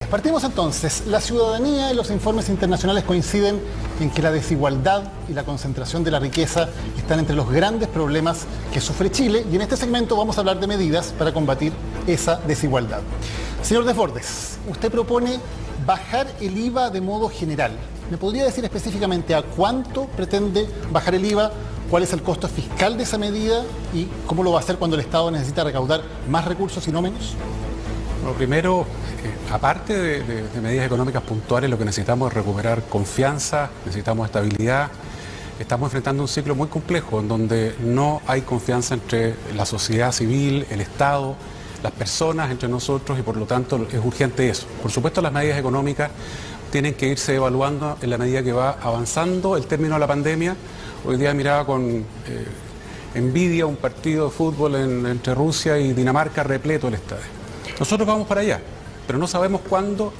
Partimos entonces. La ciudadanía y los informes internacionales coinciden en que la desigualdad y la concentración de la riqueza están entre los grandes problemas que sufre Chile, y en este segmento vamos a hablar de medidas para combatir esa desigualdad. Señor Desbordes, usted propone bajar el IVA de modo general. ¿Me podría decir específicamente a cuánto pretende bajar el IVA? ¿Cuál es el costo fiscal de esa medida? ¿Y cómo lo va a hacer cuando el Estado necesita recaudar más recursos y no menos? Lo primero, aparte de medidas económicas puntuales, lo que necesitamos es recuperar confianza, necesitamos estabilidad. Estamos enfrentando un ciclo muy complejo en donde no hay confianza entre la sociedad civil, el Estado, las personas, entre nosotros, y por lo tanto es urgente eso. Por supuesto, las medidas económicas tienen que irse evaluando en la medida que va avanzando el término de la pandemia. Hoy día miraba con envidia un partido de fútbol entre Rusia y Dinamarca repleto el estadio. Nosotros vamos para allá, pero no sabemos cuándo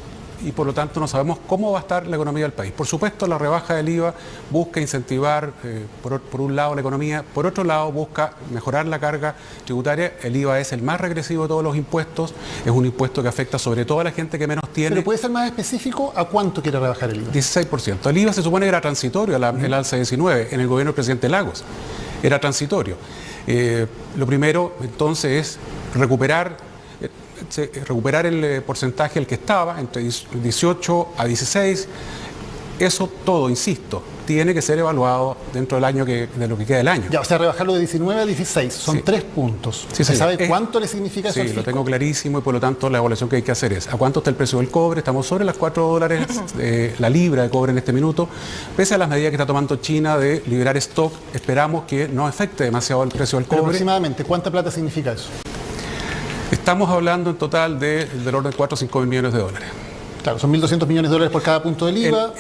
y por lo tanto no sabemos cómo va a estar la economía del país. Por supuesto, la rebaja del IVA busca incentivar, por un lado, la economía, por otro lado, busca mejorar la carga tributaria. El IVA es el más regresivo de todos los impuestos, es un impuesto que afecta sobre todo a la gente que menos tiene. ¿Pero puede ser más específico? ¿A cuánto quiere rebajar el IVA? 16%. El IVA se supone que era transitorio, el alza de 19, en el gobierno del presidente Lagos. Era transitorio. Lo primero, entonces, es recuperar el porcentaje el que estaba, entre 18 a 16, eso todo, insisto, tiene que ser evaluado dentro del año de lo que queda del año. Ya, o sea, rebajarlo de 19 a 16, son sí. 3 puntos. Sí, ¿Se sabe cuánto le significa eso? Sí, lo tengo clarísimo y por lo tanto la evaluación que hay que hacer es a cuánto está el precio del cobre. Estamos sobre las $4 la libra de cobre en este minuto. Pese a las medidas que está tomando China de liberar stock, esperamos que no afecte demasiado el precio del cobre. Aproximadamente, ¿cuánta plata significa eso? Estamos hablando en total del orden de 4 o 5 mil millones de dólares. Claro, son 1.200 millones de dólares por cada punto del IVA.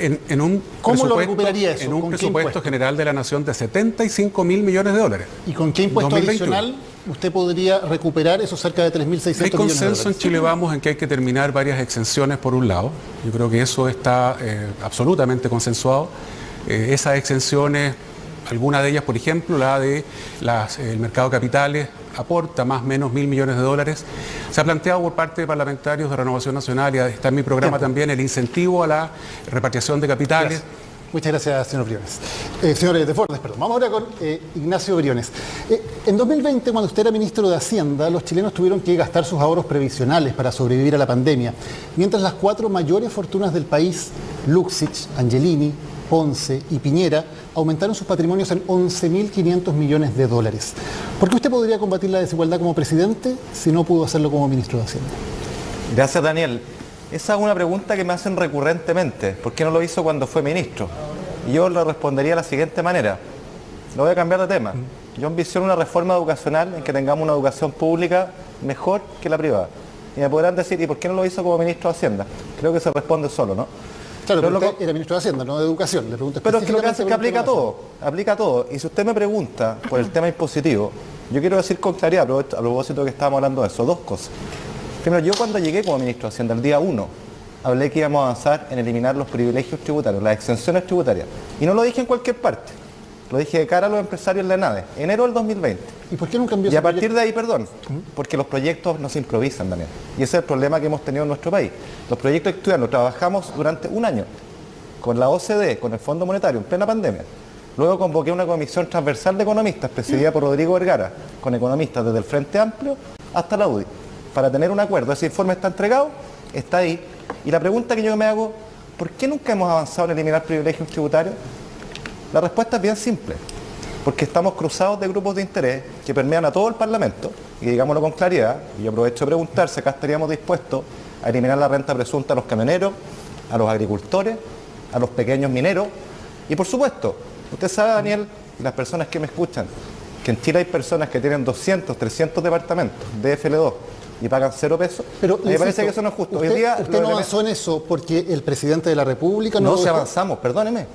¿Cómo lo recuperaría eso? En un presupuesto general de la Nación de 75 mil millones de dólares. ¿Y con qué impuesto 2021 adicional usted podría recuperar esos cerca de 3.600 millones de dólares? Hay consenso en Chile Vamos en que hay que terminar varias exenciones por un lado. Yo creo que eso está absolutamente consensuado. Esas exenciones, alguna de ellas, por ejemplo, la de el mercado de capitales, aporta más o menos 1.000 millones de dólares. Se ha planteado por parte de parlamentarios de Renovación Nacional, y está en mi programa también, el incentivo a la repatriación de capitales. Gracias. Muchas gracias, señor Briones. Señor Desbordes, perdón. Vamos ahora con Ignacio Briones. En 2020, cuando usted era ministro de Hacienda, los chilenos tuvieron que gastar sus ahorros previsionales para sobrevivir a la pandemia, mientras las 4 mayores fortunas del país, Luxich, Angelini, Ponce y Piñera, aumentaron sus patrimonios en 11.500 millones de dólares. ¿Por qué usted podría combatir la desigualdad como presidente si no pudo hacerlo como ministro de Hacienda? Gracias, Daniel. Esa es una pregunta que me hacen recurrentemente. ¿Por qué no lo hizo cuando fue ministro? Y yo le respondería de la siguiente manera. Lo voy a cambiar de tema. Yo ambiciono una reforma educacional en que tengamos una educación pública mejor que la privada. Y me podrán decir, ¿y por qué no lo hizo como ministro de Hacienda? Creo que se responde solo, ¿no? Claro, pero usted era ministro de Hacienda, no de Educación. Le pregunto pero es que lo que hace es que aplica todo. todo. Y si usted me pregunta por el tema impositivo, yo quiero decir con claridad, a propósito de que estábamos hablando de eso, 2 cosas. Primero, yo cuando llegué como ministro de Hacienda, el día 1, hablé que íbamos a avanzar en eliminar los privilegios tributarios, las exenciones tributarias. Y no lo dije en cualquier parte, lo dije de cara a los empresarios de ENADE, enero del 2020. ¿Y por qué no cambió? Y a partir de ahí, porque los proyectos no se improvisan, Daniel. Y ese es el problema que hemos tenido en nuestro país. Los proyectos que estudian los trabajamos durante un año, con la OCDE, con el Fondo Monetario, en plena pandemia. Luego convoqué una comisión transversal de economistas, presidida por Rodrigo Vergara, con economistas desde el Frente Amplio hasta la UDI, para tener un acuerdo. Ese informe está entregado, está ahí. Y la pregunta que yo me hago, ¿por qué nunca hemos avanzado en eliminar privilegios tributarios? La respuesta es bien simple. Porque estamos cruzados de grupos de interés que permean a todo el Parlamento, y digámoslo con claridad, y yo aprovecho de preguntar si acá estaríamos dispuestos a eliminar la renta presunta a los camioneros, a los agricultores, a los pequeños mineros, y por supuesto, usted sabe, Daniel, y las personas que me escuchan, que en Chile hay personas que tienen 200, 300 departamentos de FL2 y pagan 0 pesos. Pero me parece que eso no es justo. ¿Usted no avanzó en eso porque el presidente de la República no lo dejó? Avanzamos, perdóneme,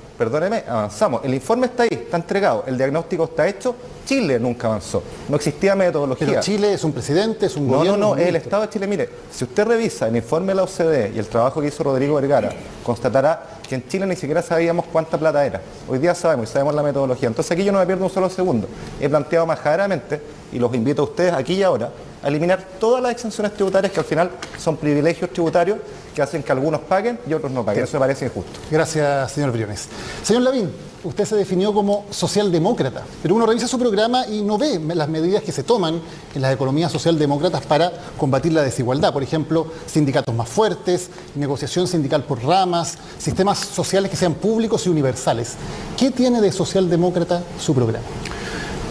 avanzamos. El informe está ahí, está entregado, el diagnóstico está hecho. Chile nunca avanzó, no existía metodología. Pero Chile es un presidente, es un gobierno. No, es el Estado de Chile. Mire, si usted revisa el informe de la OCDE y el trabajo que hizo Rodrigo Vergara, constatará que en Chile ni siquiera sabíamos cuánta plata era. Hoy día sabemos y sabemos la metodología. Entonces aquí yo no me pierdo un solo segundo. He planteado majaderamente, y los invito a ustedes aquí y ahora, a eliminar todas las exenciones tributarias que al final son privilegios tributarios que hacen que algunos paguen y otros no paguen. Eso me parece injusto. Gracias, señor Briones. Señor Lavín, usted se definió como socialdemócrata, pero uno revisa su programa y no ve las medidas que se toman en las economías socialdemócratas para combatir la desigualdad. Por ejemplo, sindicatos más fuertes, negociación sindical por ramas, sistemas sociales que sean públicos y universales. ¿Qué tiene de socialdemócrata su programa?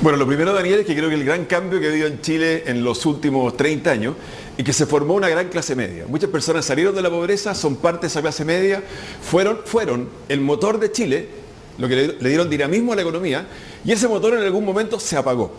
Bueno, lo primero, Daniel, es que creo que el gran cambio que ha habido en Chile en los últimos 30 años es que se formó una gran clase media. Muchas personas salieron de la pobreza, son parte de esa clase media, fueron el motor de Chile, lo que le dieron dinamismo a la economía, y ese motor en algún momento se apagó.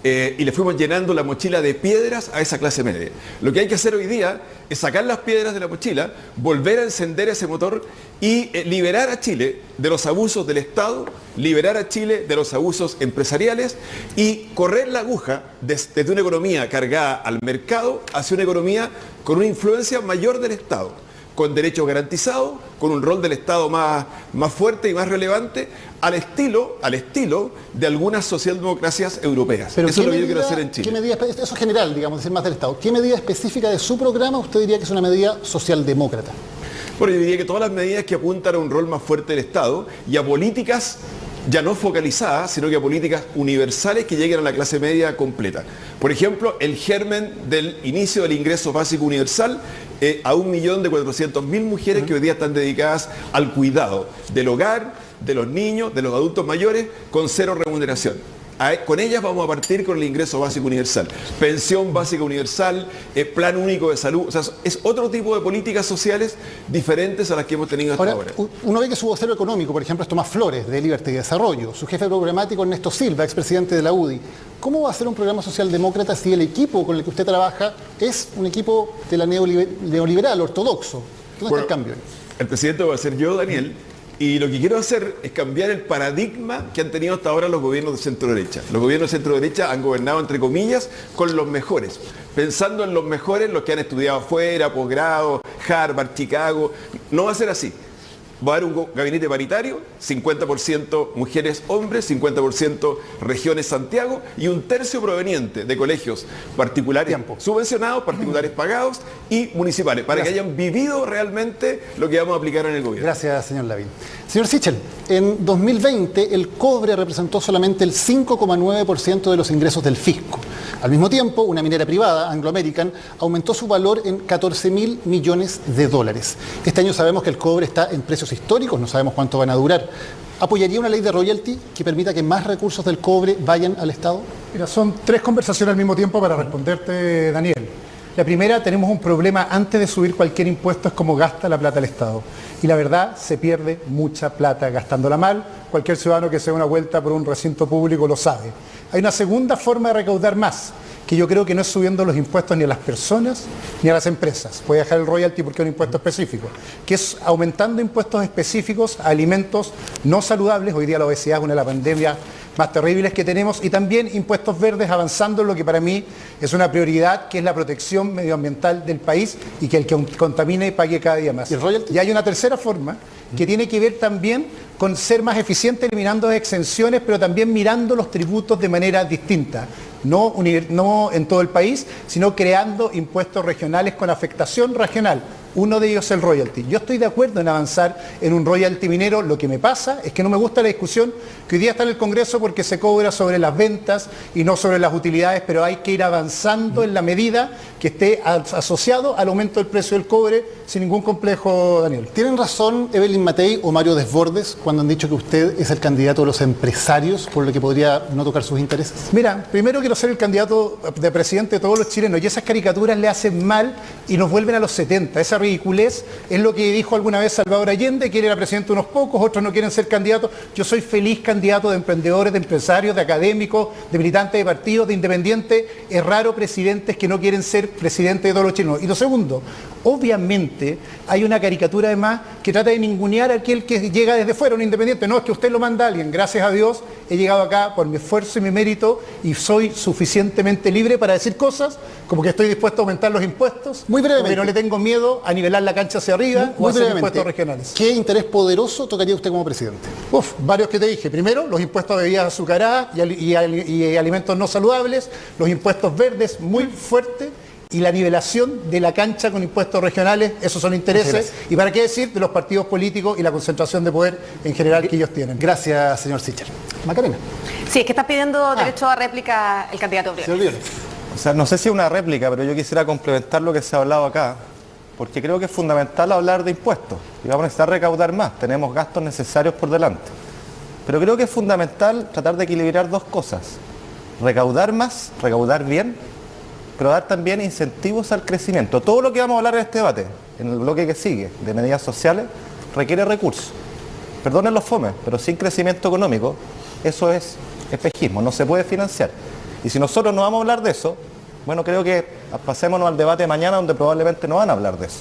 Y le fuimos llenando la mochila de piedras a esa clase media. Lo que hay que hacer hoy día es sacar las piedras de la mochila, volver a encender ese motor y liberar a Chile de los abusos del Estado, liberar a Chile de los abusos empresariales y correr la aguja desde una economía cargada al mercado hacia una economía con una influencia mayor del Estado, con derechos garantizados, con un rol del Estado más fuerte y más relevante, al estilo de algunas socialdemocracias europeas. Pero eso es lo que yo quiero hacer en Chile. ¿Qué medida, eso es general, digamos, decir más del Estado? ¿Qué medida específica de su programa usted diría que es una medida socialdemócrata? Bueno, yo diría que todas las medidas que apuntan a un rol más fuerte del Estado y a políticas ya no focalizadas, sino que a políticas universales que lleguen a la clase media completa. Por ejemplo, el germen del inicio del ingreso básico universal a 1.400.000 mujeres que hoy día están dedicadas al cuidado del hogar, de los niños, de los adultos mayores, con cero remuneración. Con ellas vamos a partir con el ingreso básico universal, pensión básica universal, plan único de salud. O sea, es otro tipo de políticas sociales diferentes a las que hemos tenido hasta ahora. Uno ve que su vocero económico, por ejemplo, es Tomás Flores, de Libertad y Desarrollo, su jefe programático Ernesto Silva, expresidente de la UDI. ¿Cómo va a ser un programa socialdemócrata si el equipo con el que usted trabaja es un equipo de la neoliberal, ortodoxo? ¿Dónde está el cambio? El presidente va a ser yo, Daniel. Y lo que quiero hacer es cambiar el paradigma que han tenido hasta ahora los gobiernos de centro-derecha. Los gobiernos de centro-derecha han gobernado, entre comillas, con los mejores. Pensando en los mejores, los que han estudiado afuera, posgrado, Harvard, Chicago. No va a ser así. Va a haber un gabinete paritario, 50% mujeres, hombres, 50% regiones Santiago y un tercio proveniente de colegios particulares subvencionados, particulares pagados y municipales, para que hayan vivido realmente lo que vamos a aplicar en el gobierno. Gracias, señor Lavín. Señor Sichel, en 2020 el cobre representó solamente el 5,9% de los ingresos del fisco. Al mismo tiempo, una minera privada, Anglo American, aumentó su valor en 14.000 millones de dólares. Este año sabemos que el cobre está en precios históricos, no sabemos cuánto van a durar. ¿Apoyaría una ley de royalty que permita que más recursos del cobre vayan al Estado? Mira, son tres conversaciones al mismo tiempo para responderte, Daniel. La primera, tenemos un problema antes de subir cualquier impuesto, es cómo gasta la plata el Estado. Y la verdad, se pierde mucha plata gastándola mal. Cualquier ciudadano que se dé una vuelta por un recinto público lo sabe. Hay una segunda forma de recaudar más, que yo creo que no es subiendo los impuestos ni a las personas ni a las empresas. Voy a dejar el royalty porque es un impuesto específico, que es aumentando impuestos específicos a alimentos no saludables. Hoy día la obesidad es una de las pandemias más terribles que tenemos, y también impuestos verdes, avanzando en lo que para mí es una prioridad, que es la protección medioambiental del país y que el que contamine pague cada día más. Y hay una tercera forma que tiene que ver también con ser más eficiente eliminando exenciones, pero también mirando los tributos de manera distinta. No en todo el país, sino creando impuestos regionales con afectación regional. Uno de ellos es el royalty. Yo estoy de acuerdo en avanzar en un royalty minero. Lo que me pasa es que no me gusta la discusión que hoy día está en el Congreso, porque se cobra sobre las ventas y no sobre las utilidades, pero hay que ir avanzando en la medida que esté asociado al aumento del precio del cobre, sin ningún complejo, Daniel. ¿Tienen razón Evelyn Matei o Mario Desbordes cuando han dicho que usted es el candidato de los empresarios, por lo que podría no tocar sus intereses? Mira, primero quiero ser el candidato de presidente de todos los chilenos, y esas caricaturas le hacen mal y nos vuelven a los 70. Esa ridiculez es lo que dijo alguna vez Salvador Allende, que él era presidente de unos pocos, otros no quieren ser candidatos. Yo soy feliz candidato de emprendedores, de empresarios, de académicos, de militantes de partidos, de independientes. Es raro presidentes que no quieren ser presidente de todos los chilenos. Y lo segundo, obviamente hay una caricatura además que trata de ningunear a aquel que llega desde fuera, un independiente. No, es que usted lo manda a alguien. Gracias a Dios he llegado acá por mi esfuerzo y mi mérito y soy suficientemente libre para decir cosas como que estoy dispuesto a aumentar los impuestos, muy brevemente, porque no le tengo miedo a nivelar la cancha hacia arriba o a hacer impuestos regionales. ¿Qué interés poderoso tocaría usted como presidente? Varios que te dije. Primero, los impuestos a bebidas azucaradas y alimentos no saludables, los impuestos verdes muy fuertes y la nivelación de la cancha con impuestos regionales. Esos son intereses. Y para qué decir de los partidos políticos y la concentración de poder en general que ellos tienen. Gracias, señor Sichel. Macarena. Sí, es que está pidiendo derecho a réplica el candidato Briones. O sea, no sé si es una réplica, pero yo quisiera complementar lo que se ha hablado acá, porque creo que es fundamental hablar de impuestos y vamos a necesitar recaudar más, tenemos gastos necesarios por delante. Pero creo que es fundamental tratar de equilibrar dos cosas, recaudar más, recaudar bien, pero dar también incentivos al crecimiento. Todo lo que vamos a hablar en este debate, en el bloque que sigue, de medidas sociales, requiere recursos. Perdonen los fomes, pero sin crecimiento económico, eso es espejismo, no se puede financiar. Y si nosotros no vamos a hablar de eso, bueno, creo que pasémonos al debate de mañana donde probablemente no van a hablar de eso.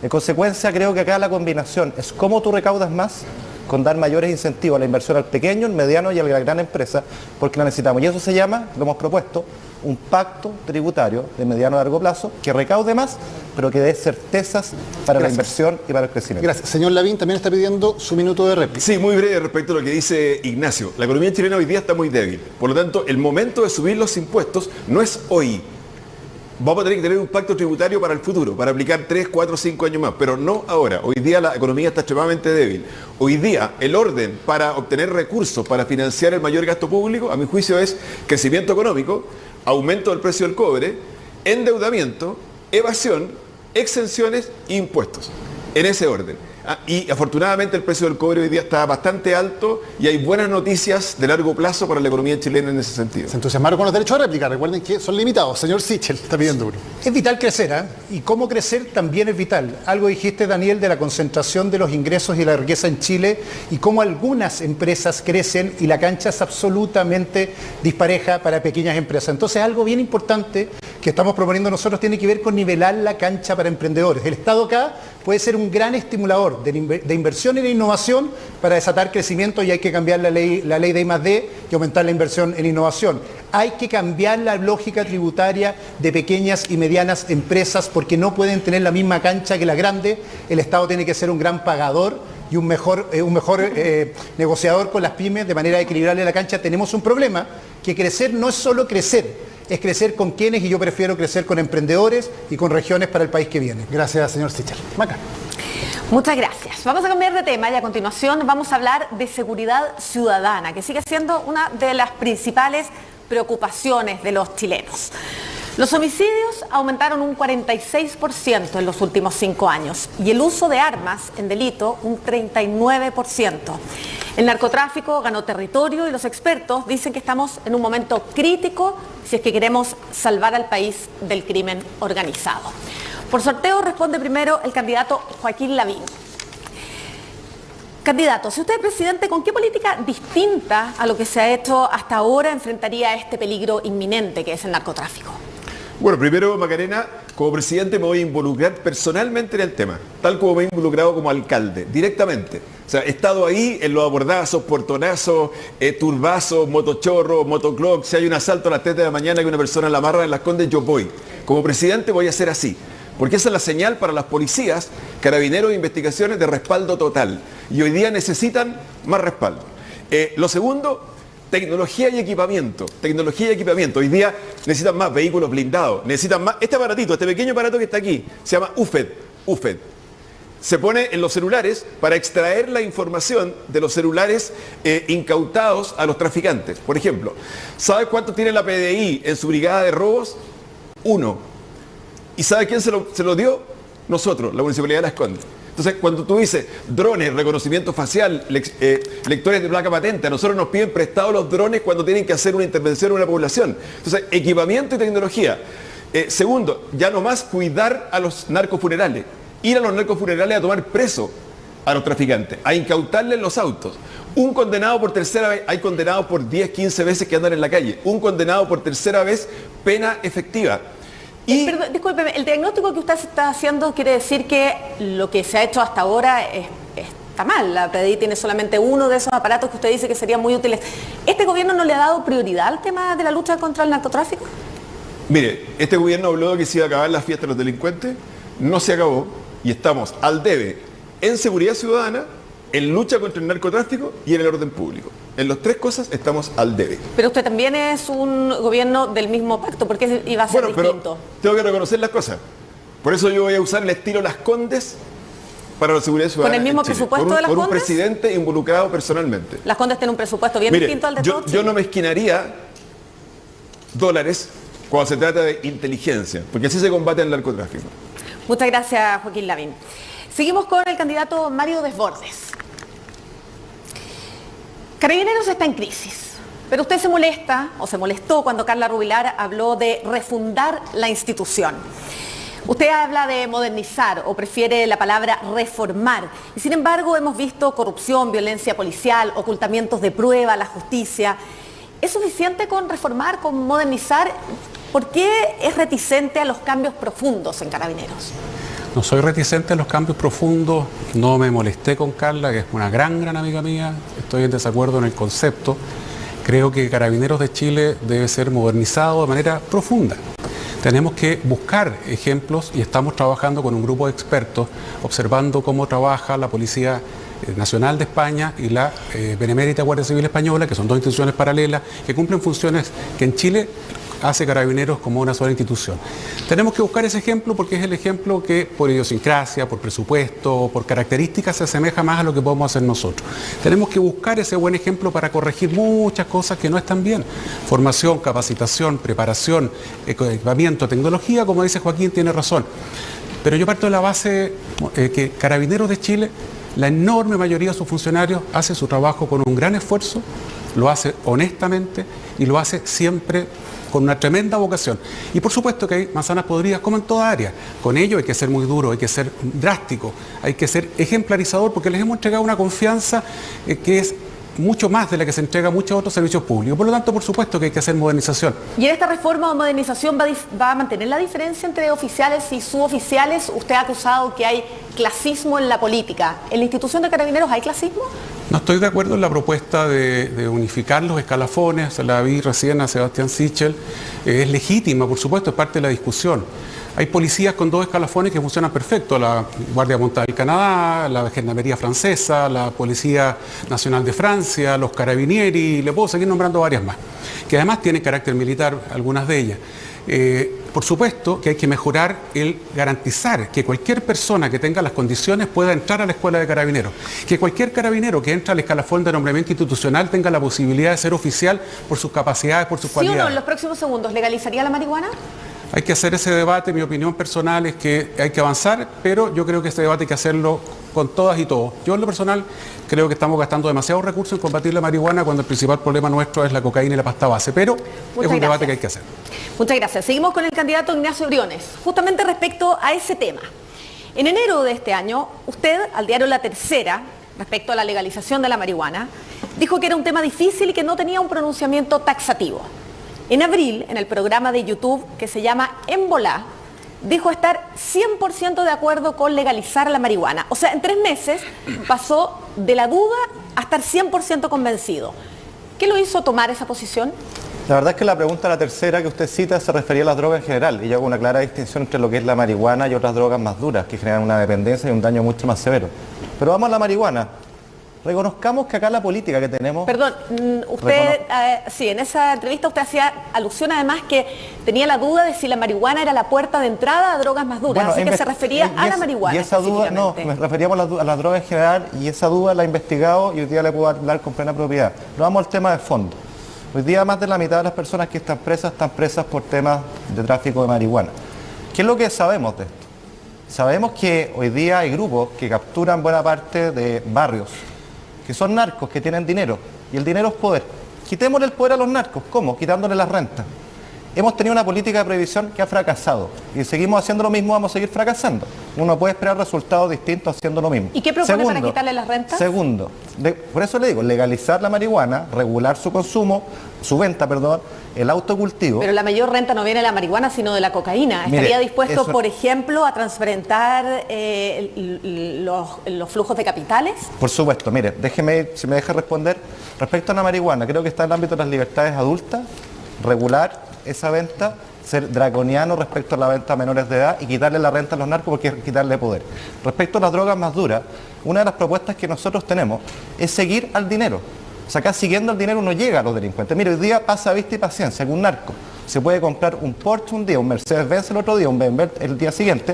En consecuencia, creo que acá la combinación es cómo tú recaudas más con dar mayores incentivos a la inversión al pequeño, al mediano y a la gran empresa, porque la necesitamos. Y eso se llama, lo hemos propuesto, un pacto tributario de mediano a largo plazo que recaude más, pero que dé certezas para la inversión y para el crecimiento. Gracias. Señor Lavín también está pidiendo su minuto de réplica. Sí, muy breve respecto a lo que dice Ignacio. La economía chilena hoy día está muy débil. Por lo tanto, el momento de subir los impuestos no es hoy. Vamos a tener que tener un pacto tributario para el futuro, para aplicar 3, 4, 5 años más, pero no ahora. Hoy día la economía está extremadamente débil. Hoy día el orden para obtener recursos para financiar el mayor gasto público, a mi juicio, es crecimiento económico, aumento del precio del cobre, endeudamiento, evasión, exenciones e impuestos. En ese orden. Y afortunadamente el precio del cobre hoy día está bastante alto y hay buenas noticias de largo plazo para la economía chilena en ese sentido. Se entusiasmaron con los derechos a réplica, recuerden que son limitados. Señor Sichel está pidiendo uno. Es vital crecer, ¿eh? Y cómo crecer también es vital. Algo dijiste, Daniel, de la concentración de los ingresos y la riqueza en Chile y cómo algunas empresas crecen y la cancha es absolutamente dispareja para pequeñas empresas. Entonces algo bien importante que estamos proponiendo nosotros tiene que ver con nivelar la cancha para emprendedores. El Estado acá puede ser un gran estimulador de inversión y de innovación para desatar crecimiento y hay que cambiar la ley de I+D y aumentar la inversión en innovación. Hay que cambiar la lógica tributaria de pequeñas y medianas empresas porque no pueden tener la misma cancha que las grandes. El Estado tiene que ser un gran pagador y un mejor negociador con las pymes de manera de equilibrarle la cancha. Tenemos un problema, que crecer no es solo crecer, es crecer con quienes, y yo prefiero crecer con emprendedores y con regiones para el país que viene. Gracias, señor Sichel. Maca. Muchas gracias. Vamos a cambiar de tema y a continuación vamos a hablar de seguridad ciudadana, que sigue siendo una de las principales preocupaciones de los chilenos. Los homicidios aumentaron un 46% en los últimos 5 años y el uso de armas en delito un 39%. El narcotráfico ganó territorio y los expertos dicen que estamos en un momento crítico si es que queremos salvar al país del crimen organizado. Por sorteo responde primero el candidato Joaquín Lavín. Candidato, si usted es presidente, ¿con qué política distinta a lo que se ha hecho hasta ahora enfrentaría este peligro inminente que es el narcotráfico? Bueno, primero, Macarena, como presidente me voy a involucrar personalmente en el tema, tal como me he involucrado como alcalde, directamente. O sea, he estado ahí en los abordazos, portonazos, turbazos, motochorros, motoclock. Si hay un asalto a las 3 de la mañana que una persona la amarra en Las Condes, yo voy. Como presidente voy a hacer así. Porque esa es la señal para las policías, carabineros e investigaciones de respaldo total. Y hoy día necesitan más respaldo. Lo segundo, tecnología y equipamiento. Tecnología y equipamiento. Hoy día necesitan más vehículos blindados. Necesitan más. Este aparatito, este pequeño aparato que está aquí, se llama UFED. Se pone en los celulares para extraer la información de los celulares incautados a los traficantes. Por ejemplo, ¿sabes cuánto tiene la PDI en su brigada de robos? 1. ¿Y sabe quién se lo dio? Nosotros, la Municipalidad de Las Condes. Entonces, cuando tú dices drones, reconocimiento facial, lectores de placa patente, a nosotros nos piden prestados los drones cuando tienen que hacer una intervención en una población. Entonces, equipamiento y tecnología. Segundo, ya no más cuidar a los narcofunerales. Ir a los narcofunerales a tomar preso a los traficantes, a incautarles los autos. Un condenado por tercera vez, hay condenados por 10, 15 veces que andan en la calle. Un condenado por tercera vez, pena efectiva. Perdón, discúlpeme, el diagnóstico que usted está haciendo quiere decir que lo que se ha hecho hasta ahora está mal. La PDI tiene solamente uno de esos aparatos que usted dice que serían muy útiles. ¿Este gobierno no le ha dado prioridad al tema de la lucha contra el narcotráfico? Mire, este gobierno habló de que se iba a acabar la fiesta de los delincuentes, no se acabó y estamos al debe en seguridad ciudadana, en lucha contra el narcotráfico y en el orden público. En las tres cosas estamos al debe. Pero usted también es un gobierno del mismo pacto, ¿por qué iba a ser distinto? Pero tengo que reconocer las cosas. Por eso yo voy a usar el estilo Las Condes para la seguridad ciudadana. ¿Con el mismo presupuesto de Las Condes? Por un presidente involucrado personalmente. Las Condes tienen un presupuesto bien distinto al de todos. Yo no mezquinaría dólares cuando se trata de inteligencia, porque así se combate el narcotráfico. Muchas gracias, Joaquín Lavín. Seguimos con el candidato Mario Desbordes. Carabineros está en crisis, pero usted se molesta, o se molestó cuando Carla Rubilar habló de refundar la institución. Usted habla de modernizar o prefiere la palabra reformar. Y sin embargo hemos visto corrupción, violencia policial, ocultamientos de prueba, la justicia. ¿Es suficiente con reformar, con modernizar? ¿Por qué es reticente a los cambios profundos en Carabineros? No soy reticente a los cambios profundos, no me molesté con Carla, que es una gran amiga mía, estoy en desacuerdo en el concepto. Creo que Carabineros de Chile debe ser modernizado de manera profunda. Tenemos que buscar ejemplos y estamos trabajando con un grupo de expertos observando cómo trabaja la Policía Nacional de España y la Benemérita Guardia Civil Española, que son dos instituciones paralelas que cumplen funciones que en Chile hace Carabineros como una sola institución. Tenemos que buscar ese ejemplo porque es el ejemplo que por idiosincrasia, por presupuesto, por características se asemeja más a lo que podemos hacer nosotros. Tenemos que buscar ese buen ejemplo para corregir muchas cosas que no están bien. Formación, capacitación, preparación, equipamiento, tecnología, como dice Joaquín, tiene razón. Pero yo parto de la base que Carabineros de Chile, la enorme mayoría de sus funcionarios hace su trabajo con un gran esfuerzo, lo hace honestamente y lo hace siempre con una tremenda vocación. Y por supuesto que hay manzanas podridas como en toda área. Con ello hay que ser muy duro, hay que ser drástico, hay que ser ejemplarizador porque les hemos entregado una confianza que es mucho más de la que se entrega a muchos otros servicios públicos. Por lo tanto, por supuesto que hay que hacer modernización. ¿Y en esta reforma o modernización va a mantener la diferencia entre oficiales y suboficiales? Usted ha acusado que hay clasismo en la política. ¿En la institución de Carabineros hay clasismo? No estoy de acuerdo en la propuesta de unificar los escalafones, se la vi recién a Sebastián Sichel. Es legítima, por supuesto, es parte de la discusión. Hay policías con dos escalafones que funcionan perfecto, la Guardia Montada del Canadá, la Gendarmería Francesa, la Policía Nacional de Francia, los Carabinieri, le puedo seguir nombrando varias más, que además tienen carácter militar, algunas de ellas. Por supuesto que hay que mejorar el garantizar que cualquier persona que tenga las condiciones pueda entrar a la escuela de carabineros, que cualquier carabinero que entra al escalafón de nombramiento institucional tenga la posibilidad de ser oficial por sus capacidades, por sus cualidades. ¿Sí o no, en los próximos segundos, legalizaría la marihuana? Hay que hacer ese debate, mi opinión personal es que hay que avanzar, pero yo creo que este debate hay que hacerlo con todas y todos. Yo en lo personal creo que estamos gastando demasiados recursos en combatir la marihuana cuando el principal problema nuestro es la cocaína y la pasta base, pero es un debate que hay que hacer. Muchas gracias. Seguimos con el candidato Ignacio Briones, justamente respecto a ese tema. En enero de este año, usted, al diario La Tercera, respecto a la legalización de la marihuana, dijo que era un tema difícil y que no tenía un pronunciamiento taxativo. En abril, en el programa de YouTube que se llama En Volá, dijo estar 100% de acuerdo con legalizar la marihuana. O sea, en 3 meses pasó de la duda a estar 100% convencido. ¿Qué lo hizo tomar esa posición? La verdad es que la pregunta La Tercera que usted cita se refería a las drogas en general y yo hago una clara distinción entre lo que es la marihuana y otras drogas más duras que generan una dependencia y un daño mucho más severo. Pero vamos a la marihuana. Reconozcamos que acá la política que tenemos... Perdón, usted, sí, en esa entrevista usted hacía alusión además que tenía la duda de si la marihuana era la puerta de entrada a drogas más duras, así que se refería a la marihuana. Y esa duda, no, me referíamos a las drogas en general y esa duda la he investigado y hoy día le puedo hablar con plena propiedad. Pero vamos al tema de fondo. Hoy día más de la mitad de las personas que están presas por temas de tráfico de marihuana. ¿Qué es lo que sabemos de esto? Sabemos que hoy día hay grupos que capturan buena parte de barrios que son narcos, que tienen dinero, y el dinero es poder. Quitémosle el poder a los narcos, ¿cómo? Quitándole las rentas. Hemos tenido una política de prohibición que ha fracasado y seguimos haciendo lo mismo, vamos a seguir fracasando. Uno puede esperar resultados distintos haciendo lo mismo. ¿Y qué propone para quitarle las rentas? Segundo, por eso le digo, legalizar la marihuana, regular su consumo, su venta, perdón, el autocultivo. Pero la mayor renta no viene de la marihuana, sino de la cocaína. ¿Estaría dispuesto, por ejemplo, a transparentar los flujos de capitales? Por supuesto, mire, déjeme, si me deja responder, respecto a la marihuana, creo que está en el ámbito de las libertades adultas, regular esa venta, ser draconiano respecto a la venta a menores de edad y quitarle la renta a los narcos porque es quitarle poder. Respecto a las drogas más duras, una de las propuestas que nosotros tenemos es seguir al dinero. O sea, acá siguiendo al dinero uno llega a los delincuentes. Mire, hoy día pasa vista y paciencia que un narco se puede comprar un Porsche un día, un Mercedes-Benz el otro día, un BMW el día siguiente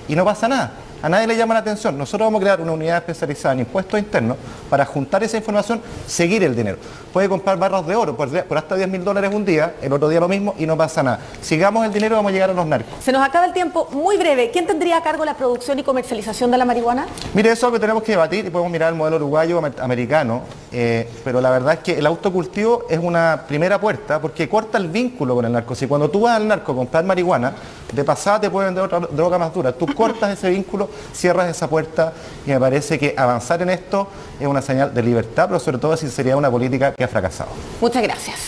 y no pasa nada. A nadie le llama la atención. Nosotros vamos a crear una unidad especializada en impuestos internos para juntar esa información, seguir el dinero. Puede comprar barras de oro por hasta $10.000 un día, el otro día lo mismo y no pasa nada. Sigamos el dinero, vamos a llegar a los narcos. Se nos acaba el tiempo, muy breve. ¿Quién tendría a cargo la producción y comercialización de la marihuana? Mire, eso es lo que tenemos que debatir y podemos mirar el modelo uruguayo americano, pero la verdad es que el autocultivo es una primera puerta porque corta el vínculo con el narco. Si cuando tú vas al narco a comprar marihuana, de pasada te pueden vender otra droga más dura. Tú cortas ese vínculo, cierras esa puerta y me parece que avanzar en esto es una señal de libertad, pero sobre todo de sinceridad, una política que ha fracasado. Muchas gracias.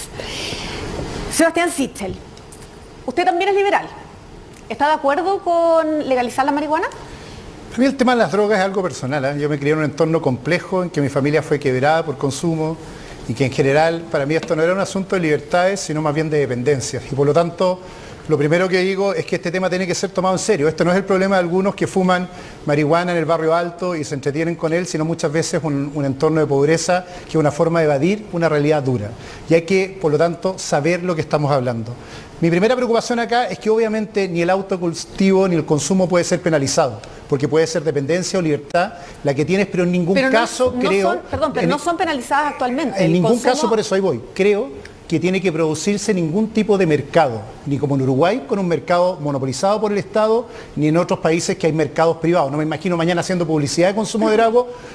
Sebastián Sichel, usted también es liberal. ¿Está de acuerdo con legalizar la marihuana? A mí el tema de las drogas es algo personal, ¿eh? Yo me crié en un entorno complejo en que mi familia fue quebrada por consumo y que en general para mí esto no era un asunto de libertades, sino más bien de dependencias. Y por lo tanto, lo primero que digo es que este tema tiene que ser tomado en serio. Esto no es el problema de algunos que fuman marihuana en el barrio alto y se entretienen con él, sino muchas veces un entorno de pobreza que es una forma de evadir una realidad dura. Y hay que, por lo tanto, saber lo que estamos hablando. Mi primera preocupación acá es que obviamente ni el autocultivo ni el consumo puede ser penalizado, porque puede ser dependencia o libertad la que tienes, pero en ningún caso creo... no son penalizadas actualmente. En ningún caso, por eso ahí voy. Creo que tiene que producirse ningún tipo de mercado, ni como en Uruguay, con un mercado monopolizado por el Estado, ni en otros países que hay mercados privados. No me imagino mañana haciendo publicidad de consumo de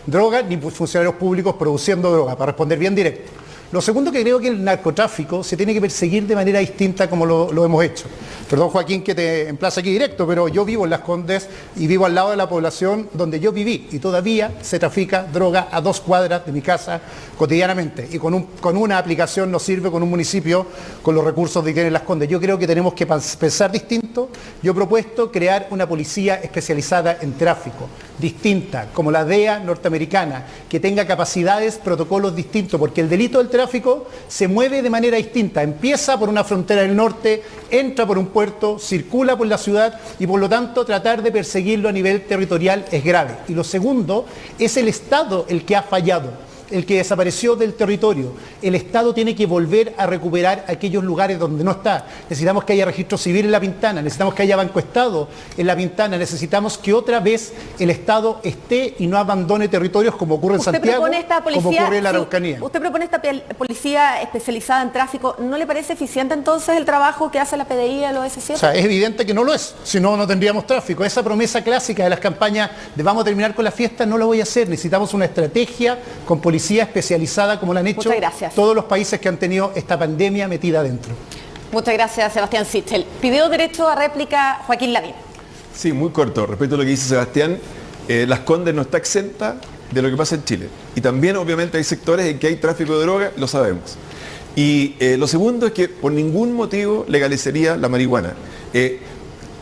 droga, ni funcionarios públicos produciendo droga, para responder bien directo. Lo segundo que creo que el narcotráfico se tiene que perseguir de manera distinta como lo hemos hecho. Perdón, Joaquín, que te emplace aquí directo, pero yo vivo en Las Condes y vivo al lado de la población donde yo viví y todavía se trafica droga a 2 cuadras de mi casa cotidianamente y con una aplicación no sirve con un municipio con los recursos que tiene Las Condes. Yo creo que tenemos que pensar distinto. Yo he propuesto crear una policía especializada en tráfico, distinta, como la DEA norteamericana, que tenga capacidades, protocolos distintos, porque el delito del tráfico se mueve de manera distinta. Empieza por una frontera del norte, entra por un puerto, circula por la ciudad y por lo tanto tratar de perseguirlo a nivel territorial es grave. Y lo segundo es el Estado el que ha fallado, el que desapareció del territorio. El Estado tiene que volver a recuperar aquellos lugares donde no está. Necesitamos que haya registro civil en La Pintana, necesitamos que haya Banco Estado en La Pintana, necesitamos que otra vez el Estado esté y no abandone territorios como ocurre en Santiago, como ocurre en la Araucanía. Usted propone esta policía especializada en tráfico. ¿No le parece eficiente entonces el trabajo que hace la PDI a los S7? O sea, es evidente que no lo es, si no, no tendríamos tráfico. Esa promesa clásica de las campañas de vamos a terminar con la fiesta, no lo voy a hacer. Necesitamos una estrategia con policía especializada como la han hecho todos los países que han tenido esta pandemia metida adentro. Muchas gracias, Sebastián Sichel. Pidió derecho a réplica Joaquín Lavín. Sí, muy corto. Respecto a lo que dice Sebastián, Las Condes no está exenta de lo que pasa en Chile. Y también, obviamente, hay sectores en que hay tráfico de droga, lo sabemos. Y lo segundo es que por ningún motivo legalizaría la marihuana.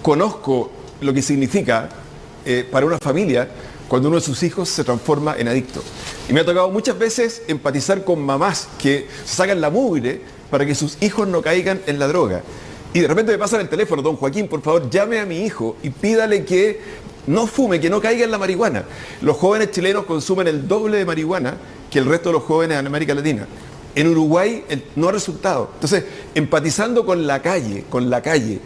Conozco lo que significa para una familia cuando uno de sus hijos se transforma en adicto. Y me ha tocado muchas veces empatizar con mamás que se sacan la mugre para que sus hijos no caigan en la droga. Y de repente me pasan el teléfono, don Joaquín, por favor, llame a mi hijo y pídale que no fume, que no caiga en la marihuana. Los jóvenes chilenos consumen el doble de marihuana que el resto de los jóvenes en América Latina. En Uruguay no ha resultado. Entonces, empatizando con la calle,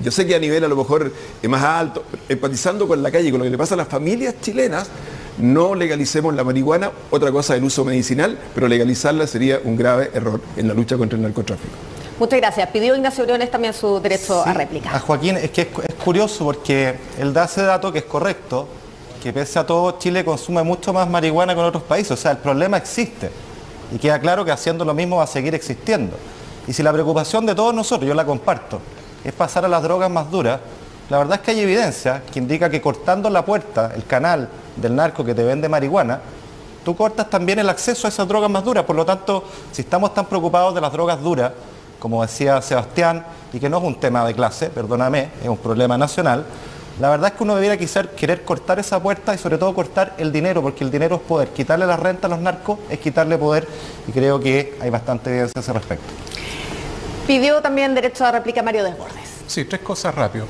yo sé que a nivel a lo mejor más alto, empatizando con la calle, con lo que le pasa a las familias chilenas, no legalicemos la marihuana, otra cosa el uso medicinal, pero legalizarla sería un grave error en la lucha contra el narcotráfico. Muchas gracias. Pidió Ignacio Briones también su derecho a réplica. A Joaquín, es que es curioso porque él da ese dato que es correcto, que pese a todo Chile consume mucho más marihuana que en otros países, o sea, el problema existe. Y queda claro que haciendo lo mismo va a seguir existiendo. Y si la preocupación de todos nosotros, yo la comparto, es pasar a las drogas más duras, la verdad es que hay evidencia que indica que cortando la puerta, el canal del narco que te vende marihuana, tú cortas también el acceso a esas drogas más duras. Por lo tanto, si estamos tan preocupados de las drogas duras, como decía Sebastián, y que no es un tema de clase, perdóname, es un problema nacional, la verdad es que uno debiera querer cortar esa puerta y sobre todo cortar el dinero, porque el dinero es poder. Quitarle la renta a los narcos es quitarle poder, y creo que hay bastante evidencia a ese respecto. Pidió también derecho a réplica Mario Desbordes. Sí, 3 cosas rápido.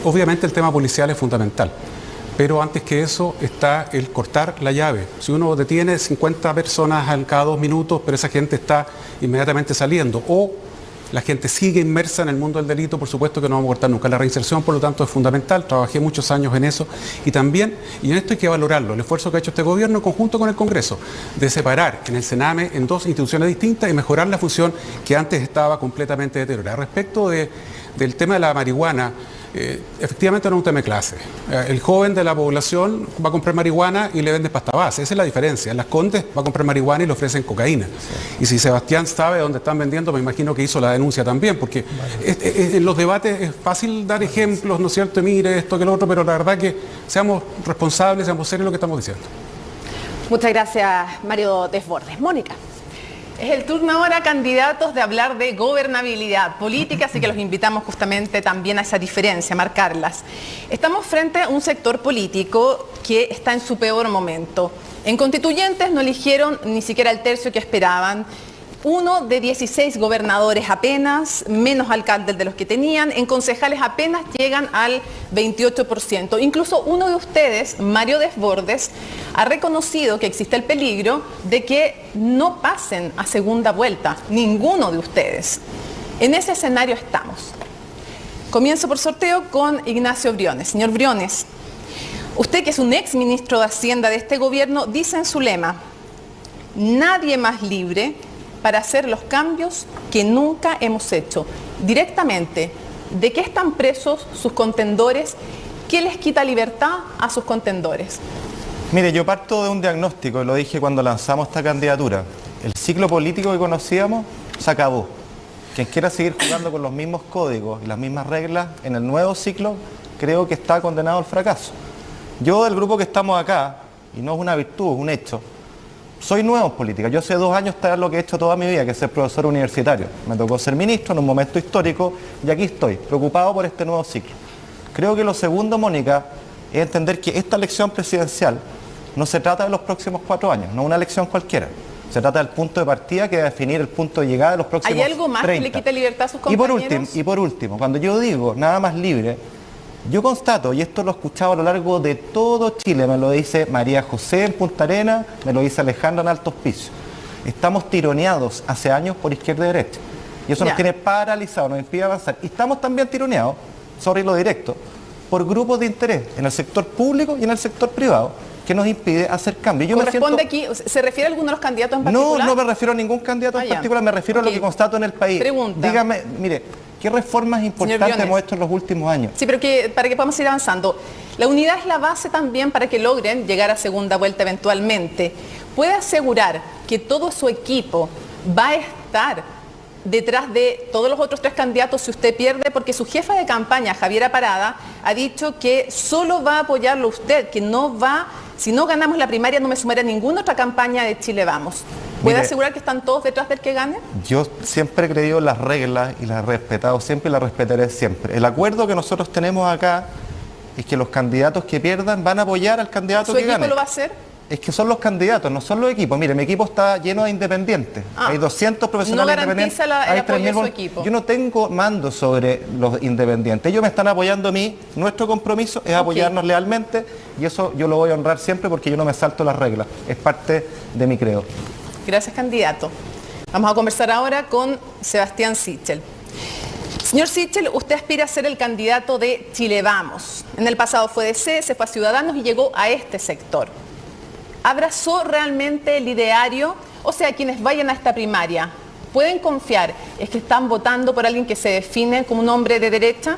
Obviamente el tema policial es fundamental, pero antes que eso está el cortar la llave. Si uno detiene 50 personas cada 2 minutos, pero esa gente está inmediatamente saliendo, o la gente sigue inmersa en el mundo del delito, por supuesto que no vamos a cortar nunca la reinserción, por lo tanto es fundamental. Trabajé muchos años en eso y también, y en esto hay que valorarlo, el esfuerzo que ha hecho este gobierno en conjunto con el Congreso, de separar en el Sename en 2 instituciones distintas y mejorar la función que antes estaba completamente deteriorada. Respecto del tema de la marihuana, efectivamente no es un tema de clase. El joven de la población va a comprar marihuana y le venden pasta base. Esa es la diferencia. En Las Condes va a comprar marihuana y le ofrecen cocaína. Y si Sebastián sabe dónde están vendiendo, me imagino que hizo la denuncia también, porque en los debates es fácil dar ejemplos, ¿no es cierto? Mire esto que lo otro, pero la verdad que seamos responsables, seamos serios en lo que estamos diciendo. Muchas gracias, Mario Desbordes. Mónica. Es el turno ahora, candidatos, de hablar de gobernabilidad política, así que los invitamos justamente también a esa diferencia, a marcarlas. Estamos frente a un sector político que está en su peor momento. En constituyentes no eligieron ni siquiera el tercio que esperaban. 1 de 16 gobernadores apenas, menos alcaldes de los que tenían. En concejales apenas llegan al 28%. Incluso uno de ustedes, Mario Desbordes, ha reconocido que existe el peligro de que no pasen a segunda vuelta, ninguno de ustedes. En ese escenario estamos. Comienzo por sorteo con Ignacio Briones. Señor Briones, usted, que es un ex ministro de Hacienda de este gobierno, dice en su lema: nadie más libre para hacer los cambios que nunca hemos hecho. Directamente, ¿de qué están presos sus contendores? ¿Qué les quita libertad a sus contendores? Mire, yo parto de un diagnóstico, y lo dije cuando lanzamos esta candidatura. El ciclo político que conocíamos se acabó. Quien quiera seguir jugando con los mismos códigos y las mismas reglas en el nuevo ciclo, creo que está condenado al fracaso. Yo, del grupo que estamos acá, y no es una virtud, es un hecho, soy nuevo en política. Yo hace 2 años estaba en lo que he hecho toda mi vida, que es ser profesor universitario. Me tocó ser ministro en un momento histórico y aquí estoy, preocupado por este nuevo ciclo. Creo que lo segundo, Mónica, es entender que esta elección presidencial no se trata de los próximos 4 años, no una elección cualquiera. Se trata del punto de partida que va a definir el punto de llegada de los próximos 30. ¿Hay algo más 30. que le quite libertad a sus compañeros? Y por último, cuando yo digo nada más libre, yo constato, y esto lo he escuchado a lo largo de todo Chile, me lo dice María José en Punta Arenas, me lo dice Alejandra en Alto Hospicio. Estamos tironeados hace años por izquierda y derecha. Y eso nos tiene paralizados, nos impide avanzar. Y estamos también tironeados, sorry lo directo, por grupos de interés en el sector público y en el sector privado, que nos impide hacer cambios. Aquí, ¿se refiere a alguno de los candidatos en particular? No me refiero a ningún candidato en particular, me refiero a lo que constato en el país. Pregunta. Dígame, mire, ¿qué reformas importantes hemos hecho en los últimos años? Sí, pero para que podamos ir avanzando. La unidad es la base también para que logren llegar a segunda vuelta eventualmente. ¿Puede asegurar que todo su equipo va a estar detrás de todos los otros 3 candidatos si usted pierde? Porque su jefa de campaña, Javiera Parada, ha dicho que solo va a apoyarlo usted, que no va, si no ganamos la primaria, no me sumaré a ninguna otra campaña de Chile Vamos. ¿Puede asegurar que están todos detrás del que gane? Yo siempre he creído en las reglas y las he respetado siempre y las respetaré siempre. El acuerdo que nosotros tenemos acá es que los candidatos que pierdan van a apoyar al candidato que gane. ¿Su equipo lo va a hacer? Es que son los candidatos, no son los equipos. Mire, mi equipo está lleno de independientes. Hay 200 profesionales independientes. ¿No garantiza el apoyo de su equipo? Yo no tengo mando sobre los independientes. Ellos me están apoyando a mí. Nuestro compromiso es apoyarnos lealmente y eso yo lo voy a honrar siempre porque yo no me salto las reglas. Es parte de mi credo. Gracias, candidato. Vamos a conversar ahora con Sebastián Sichel. Señor Sichel, usted aspira a ser el candidato de Chile Vamos. En el pasado fue DC, se fue a Ciudadanos y llegó a este sector. ¿Abrazó realmente el ideario? O sea, quienes vayan a esta primaria, ¿pueden confiar? ¿Es que están votando por alguien que se define como un hombre de derecha?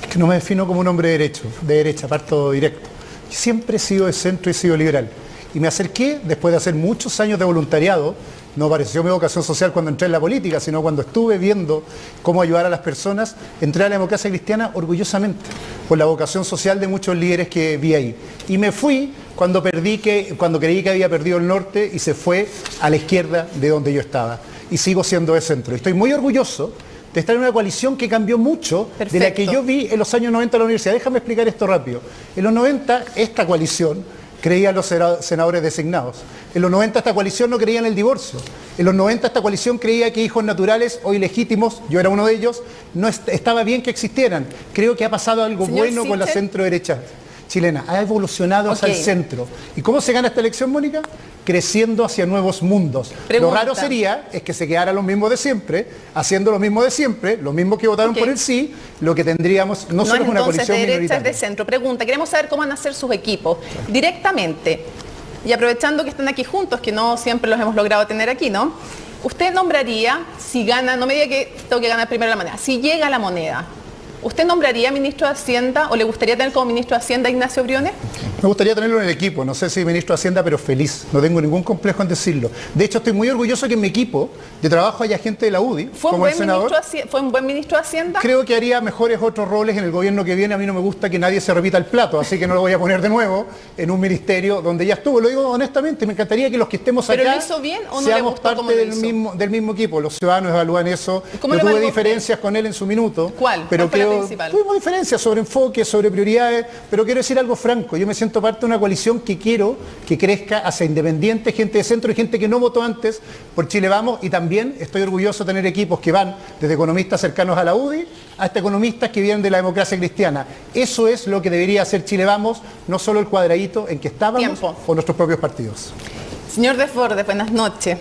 Es que no me defino como un hombre de derecha, parto directo. Siempre he sido de centro y he sido liberal. Y me acerqué, después de hacer muchos años de voluntariado, no pareció mi vocación social cuando entré en la política, sino cuando estuve viendo cómo ayudar a las personas, entré a la democracia cristiana orgullosamente, por la vocación social de muchos líderes que vi ahí. Y me fui cuando creí que había perdido el norte y se fue a la izquierda de donde yo estaba. Y sigo siendo de centro. Estoy muy orgulloso de estar en una coalición que cambió mucho de la que yo vi en los años 90 en la universidad. Déjame explicar esto rápido. En los 90 esta coalición creía en los senadores designados. En los 90 esta coalición no creía en el divorcio. En los 90 esta coalición creía que hijos naturales o ilegítimos, yo era uno de ellos, no estaba bien que existieran. Creo que ha pasado algo bueno con la centro derecha chilena. Ha evolucionado hacia el centro. ¿Y cómo se gana esta elección, Mónica? Creciendo hacia nuevos mundos. Lo raro sería es que se quedaran los mismos de siempre, haciendo lo mismo de siempre, los mismos que votaron por el sí, lo que tendríamos no solo es una coalición minoritaria. Es de centro. Pregunta, queremos saber cómo van a ser sus equipos. Directamente, y aprovechando que están aquí juntos, que no siempre los hemos logrado tener aquí, ¿no? Usted nombraría, si gana, no me diga que tengo que ganar primero la moneda, si llega la moneda, ¿usted nombraría ministro de Hacienda o le gustaría tener como ministro de Hacienda a Ignacio Briones? Me gustaría tenerlo en el equipo, no sé si ministro de Hacienda, pero feliz, no tengo ningún complejo en decirlo. De hecho, estoy muy orgulloso que en mi equipo de trabajo haya gente de la UDI, como el senador. ¿Fue un buen ministro de Hacienda? Creo que haría mejores otros roles en el gobierno que viene. A mí no me gusta que nadie se repita el plato, así que no lo voy a poner de nuevo en un ministerio donde ya estuvo. Lo digo honestamente, me encantaría que los que estemos acá ¿Pero lo hizo bien o no seamos le gustó parte cómo lo hizo? del mismo equipo. Los ciudadanos evalúan eso. Yo tuve diferencias con él en su minuto. ¿Cuál? Pero fue la principal? Tuvimos diferencias sobre enfoque, sobre prioridades, pero quiero decir algo franco. Yo me siento parte de una coalición que quiero que crezca hacia independientes, gente de centro y gente que no votó antes por Chile Vamos, y también estoy orgulloso de tener equipos que van desde economistas cercanos a la UDI hasta economistas que vienen de la democracia cristiana. Eso es lo que debería hacer Chile Vamos, no solo el cuadradito en que estábamos o nuestros propios partidos. Señor Desbordes, buenas noches.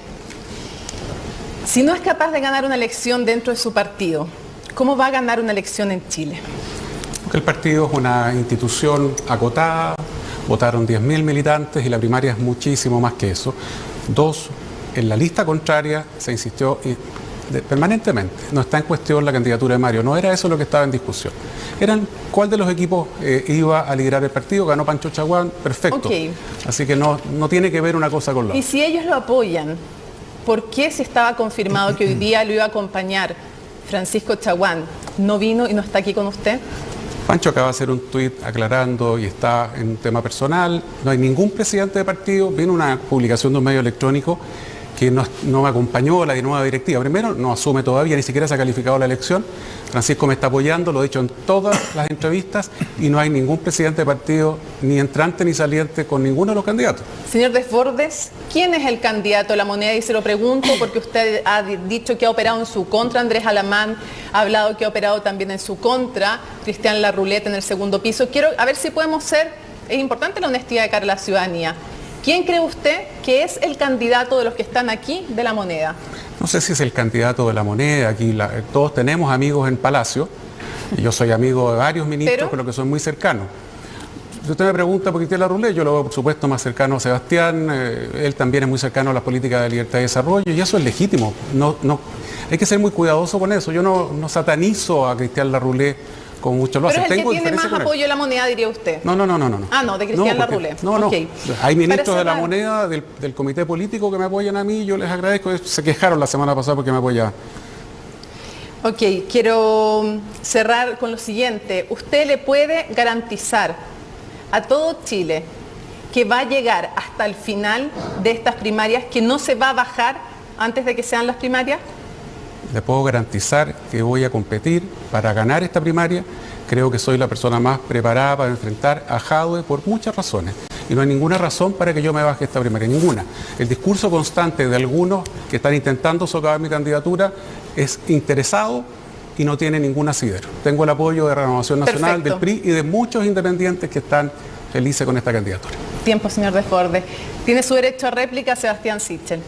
Si no es capaz de ganar una elección dentro de su partido, ¿cómo va a ganar una elección en Chile? Porque el partido es una institución acotada, votaron 10.000 militantes y la primaria es muchísimo más que eso. Dos, en la lista contraria se insistió permanentemente. No está en cuestión la candidatura de Mario, no era eso lo que estaba en discusión. Eran cuál de los equipos iba a liderar el partido, ganó Pancho Chaguán, perfecto. Okay. Así que no tiene que ver una cosa con la otra. Y si ellos lo apoyan, ¿por qué si estaba confirmado que hoy día lo iba a acompañar Francisco Chaguán, no vino y no está aquí con usted? Pancho acaba de hacer un tuit aclarando y está en un tema personal. No hay ningún presidente de partido. Vino una publicación de un medio electrónico que no me acompañó la nueva directiva. Primero, no asume todavía, ni siquiera se ha calificado la elección. Francisco me está apoyando, lo he dicho en todas las entrevistas, y no hay ningún presidente de partido, ni entrante ni saliente, con ninguno de los candidatos. Señor Desbordes, ¿quién es el candidato a la moneda? Y se lo pregunto porque usted ha dicho que ha operado en su contra, Andrés Alamán ha hablado que ha operado también en su contra, Cristian Larroulette en el segundo piso. Quiero a ver si podemos ser, es importante la honestidad de cara a la ciudadanía. ¿Quién cree usted que es el candidato de los que están aquí de la moneda? No sé si es el candidato de la moneda. Aquí todos tenemos amigos en Palacio. Y yo soy amigo de varios ministros con los que soy muy cercano. Si usted me pregunta por Cristian Larroulette, yo lo veo por supuesto más cercano a Sebastián. Él también es muy cercano a las políticas de libertad y desarrollo, y eso es legítimo. Hay que ser muy cuidadoso con eso. Yo no satanizo a Cristian Larroulette como muchos lo hacen. Pero es el que tiene más apoyo de la moneda, diría usted. No. Ah, no, de Cristian Larroulette. No. Okay. Hay ministros de la moneda, del comité político que me apoyan a mí, yo les agradezco. Se quejaron la semana pasada porque me apoyaban. Ok, quiero cerrar con lo siguiente. ¿Usted le puede garantizar a todo Chile que va a llegar hasta el final de estas primarias, que no se va a bajar antes de que sean las primarias? Le puedo garantizar que voy a competir para ganar esta primaria. Creo que soy la persona más preparada para enfrentar a Jadwe por muchas razones. Y no hay ninguna razón para que yo me baje esta primaria, ninguna. El discurso constante de algunos que están intentando socavar mi candidatura es interesado y no tiene ningún asidero. Tengo el apoyo de Renovación Nacional, del PRI y de muchos independientes que están felices con esta candidatura. Tiempo, señor Desbordes. Tiene su derecho a réplica, Sebastián Sichel.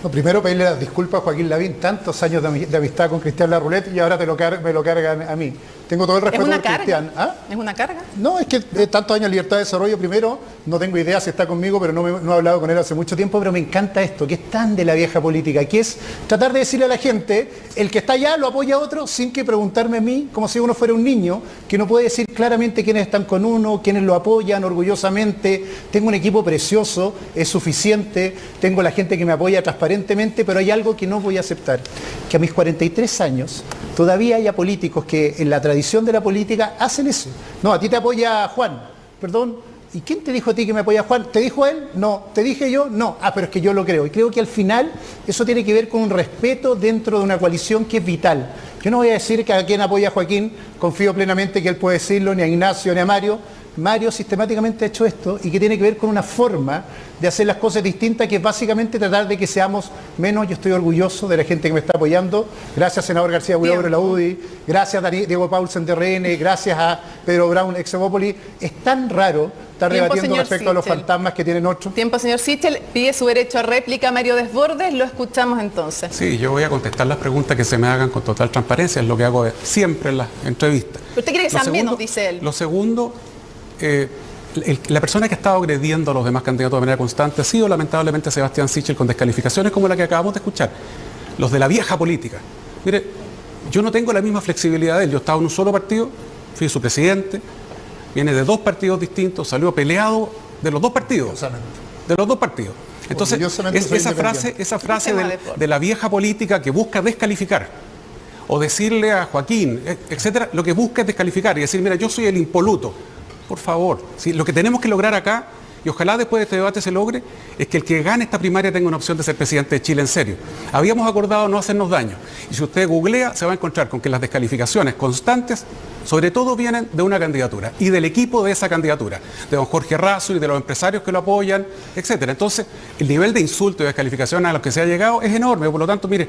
No, primero pedirle las disculpas a Joaquín Lavín, tantos años de amistad con Cristian Larroulette y ahora me lo cargan a mí. tengo todo el respeto ¿Es una por carga? Cristian. ¿Ah? ¿Es una carga? No, es que tantos años de libertad de desarrollo, primero, no tengo idea si está conmigo, pero no he hablado con él hace mucho tiempo, pero me encanta esto, que es tan de la vieja política, que es tratar de decirle a la gente, el que está allá lo apoya a otro, sin que preguntarme a mí, como si uno fuera un niño, que no puede decir claramente quiénes están con uno, quiénes lo apoyan orgullosamente. Tengo un equipo precioso, es suficiente, tengo la gente que me apoya transparentemente, pero hay algo que no voy a aceptar, que a mis 43 años todavía haya políticos que en la tradición de la política hacen eso. No, a ti te apoya Juan, perdón, ¿y quién te dijo a ti que me apoya Juan? ¿Te dijo él? No. ¿Te dije yo? No. Ah, pero es que yo lo creo. Y creo que al final eso tiene que ver con un respeto dentro de una coalición que es vital. Yo no voy a decir que a quien apoya a Joaquín, confío plenamente que él puede decirlo, ni a Ignacio, ni a Mario. Mario sistemáticamente ha hecho esto y que tiene que ver con una forma de hacer las cosas distintas, que es básicamente tratar de que seamos menos. Yo estoy orgulloso de la gente que me está apoyando. Gracias, senador García Huidobro de la UDI. Gracias, Diego Paulsen de RN. Gracias a Pedro Brown, ex Evópolis. Es tan raro estar debatiendo respecto a los fantasmas que tienen otros. Tiempo, señor Sichel. Pide su derecho a réplica Mario Desbordes. Lo escuchamos entonces. Sí, yo voy a contestar las preguntas que se me hagan con total transparencia. Es lo que hago siempre en las entrevistas. ¿Usted quiere que sean menos, dice él? Lo segundo... la persona que ha estado agrediendo a los demás candidatos de manera constante ha sido lamentablemente Sebastián Sichel, con descalificaciones como la que acabamos de escuchar, los de la vieja política. Mire, yo no tengo la misma flexibilidad de él. Yo estaba en un solo partido, fui su presidente, viene de dos partidos distintos, salió peleado de los dos partidos. De los dos partidos. Entonces, esa frase de la vieja política que busca descalificar, o decirle a Joaquín, etcétera, lo que busca es descalificar y decir, mira, yo soy el impoluto. Por favor, ¿sí? Lo que tenemos que lograr acá, y ojalá después de este debate se logre, es que el que gane esta primaria tenga una opción de ser presidente de Chile en serio. Habíamos acordado no hacernos daño. Y si usted googlea, se va a encontrar con que las descalificaciones constantes, sobre todo vienen de una candidatura y del equipo de esa candidatura, de don Jorge Razo y de los empresarios que lo apoyan, etcétera. Entonces, el nivel de insulto y descalificación a los que se ha llegado es enorme. Por lo tanto, mire,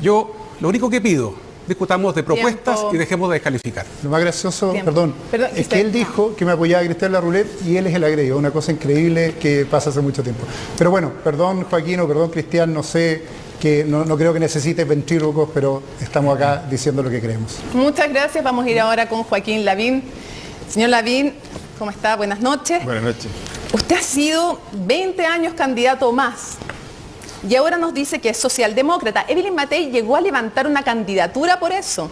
yo lo único que pido, discutamos de propuestas y dejemos de descalificar. Lo más gracioso, perdón, es que él dijo que me apoyaba a Cristian Larroulet y él es el agredido, una cosa increíble que pasa hace mucho tiempo. Pero bueno, perdón Joaquín o perdón Cristian, no sé, que no creo que necesites ventrílocos, pero estamos acá diciendo lo que creemos. Muchas gracias, vamos a ir ahora con Joaquín Lavín. Señor Lavín, ¿cómo está? Buenas noches. Buenas noches. Usted ha sido 20 años candidato más. Y ahora nos dice que es socialdemócrata. Evelyn Matei llegó a levantar una candidatura por eso.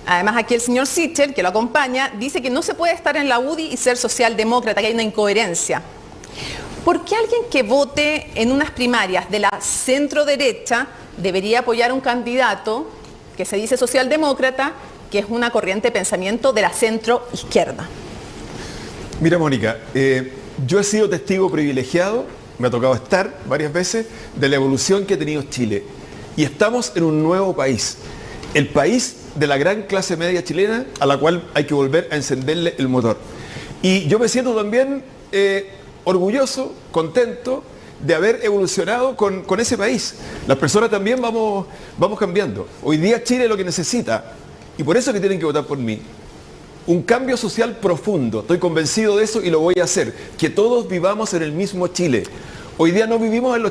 Además, aquí el señor Sichel, que lo acompaña, dice que no se puede estar en la UDI y ser socialdemócrata, que hay una incoherencia. ¿Por qué alguien que vote en unas primarias de la centro-derecha debería apoyar a un candidato que se dice socialdemócrata, que es una corriente de pensamiento de la centro-izquierda? Mira, Mónica, yo he sido testigo privilegiado, me ha tocado estar varias veces, de la evolución que ha tenido Chile. Y estamos en un nuevo país. El país de la gran clase media chilena, a la cual hay que volver a encenderle el motor. Y yo me siento también orgulloso, contento de haber evolucionado con ese país. Las personas también vamos cambiando. Hoy día Chile es lo que necesita, y por eso es que tienen que votar por mí. Un cambio social profundo, estoy convencido de eso y lo voy a hacer. Que todos vivamos en el mismo Chile. Hoy día no vivimos en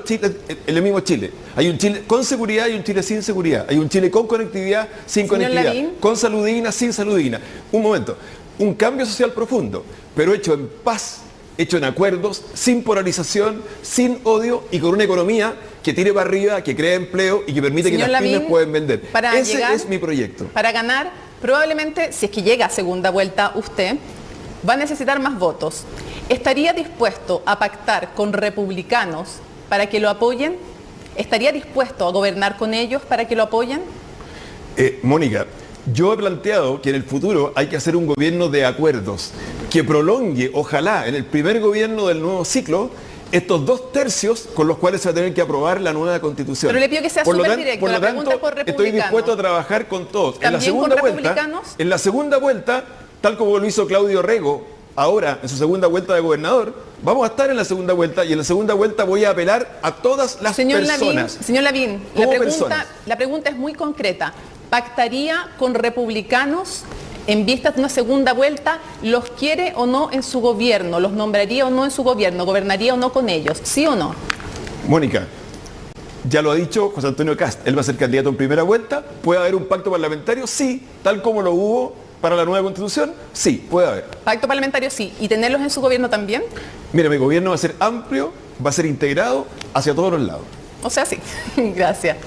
el mismo Chile. Hay un Chile con seguridad y un Chile sin seguridad. Hay un Chile con conectividad, sin conectividad. Lavín. Con salud digna, sin salud digna. Un momento, un cambio social profundo, pero hecho en paz, hecho en acuerdos, sin polarización, sin odio y con una economía que tire para arriba, que cree empleo y que permite Señor que las Lavín, pymes puedan vender. Ese llegar, es mi proyecto. Para ganar, probablemente, si es que llega a segunda vuelta usted, va a necesitar más votos. ¿Estaría dispuesto a pactar con republicanos para que lo apoyen? ¿Estaría dispuesto a gobernar con ellos para que lo apoyen? Mónica, yo he planteado que en el futuro hay que hacer un gobierno de acuerdos que prolongue, ojalá, en el primer gobierno del nuevo ciclo, estos 2/3 con los cuales se va a tener que aprobar la nueva Constitución. Pero le pido que sea súper directo, la pregunta es por republicanos. Estoy dispuesto a trabajar con todos. ¿También En la segunda vuelta, tal como lo hizo Claudio Rego ahora en su segunda vuelta de gobernador, vamos a estar en la segunda vuelta y en la segunda vuelta voy a apelar a todas las personas. Señor Lavín, la pregunta es muy concreta. ¿Pactaría con republicanos en vistas de una segunda vuelta? ¿Los quiere o no en su gobierno? ¿Los nombraría o no en su gobierno? ¿Gobernaría o no con ellos? ¿Sí o no? Mónica, Ya lo ha dicho José Antonio Kast, él va a ser candidato en primera vuelta. ¿Puede haber un pacto parlamentario? Sí, tal como lo hubo para la nueva Constitución, sí, puede haber. Pacto parlamentario sí. ¿Y tenerlos en su gobierno también? Mira, mi gobierno va a ser amplio, va a ser integrado hacia todos los lados. O sea, sí. Gracias.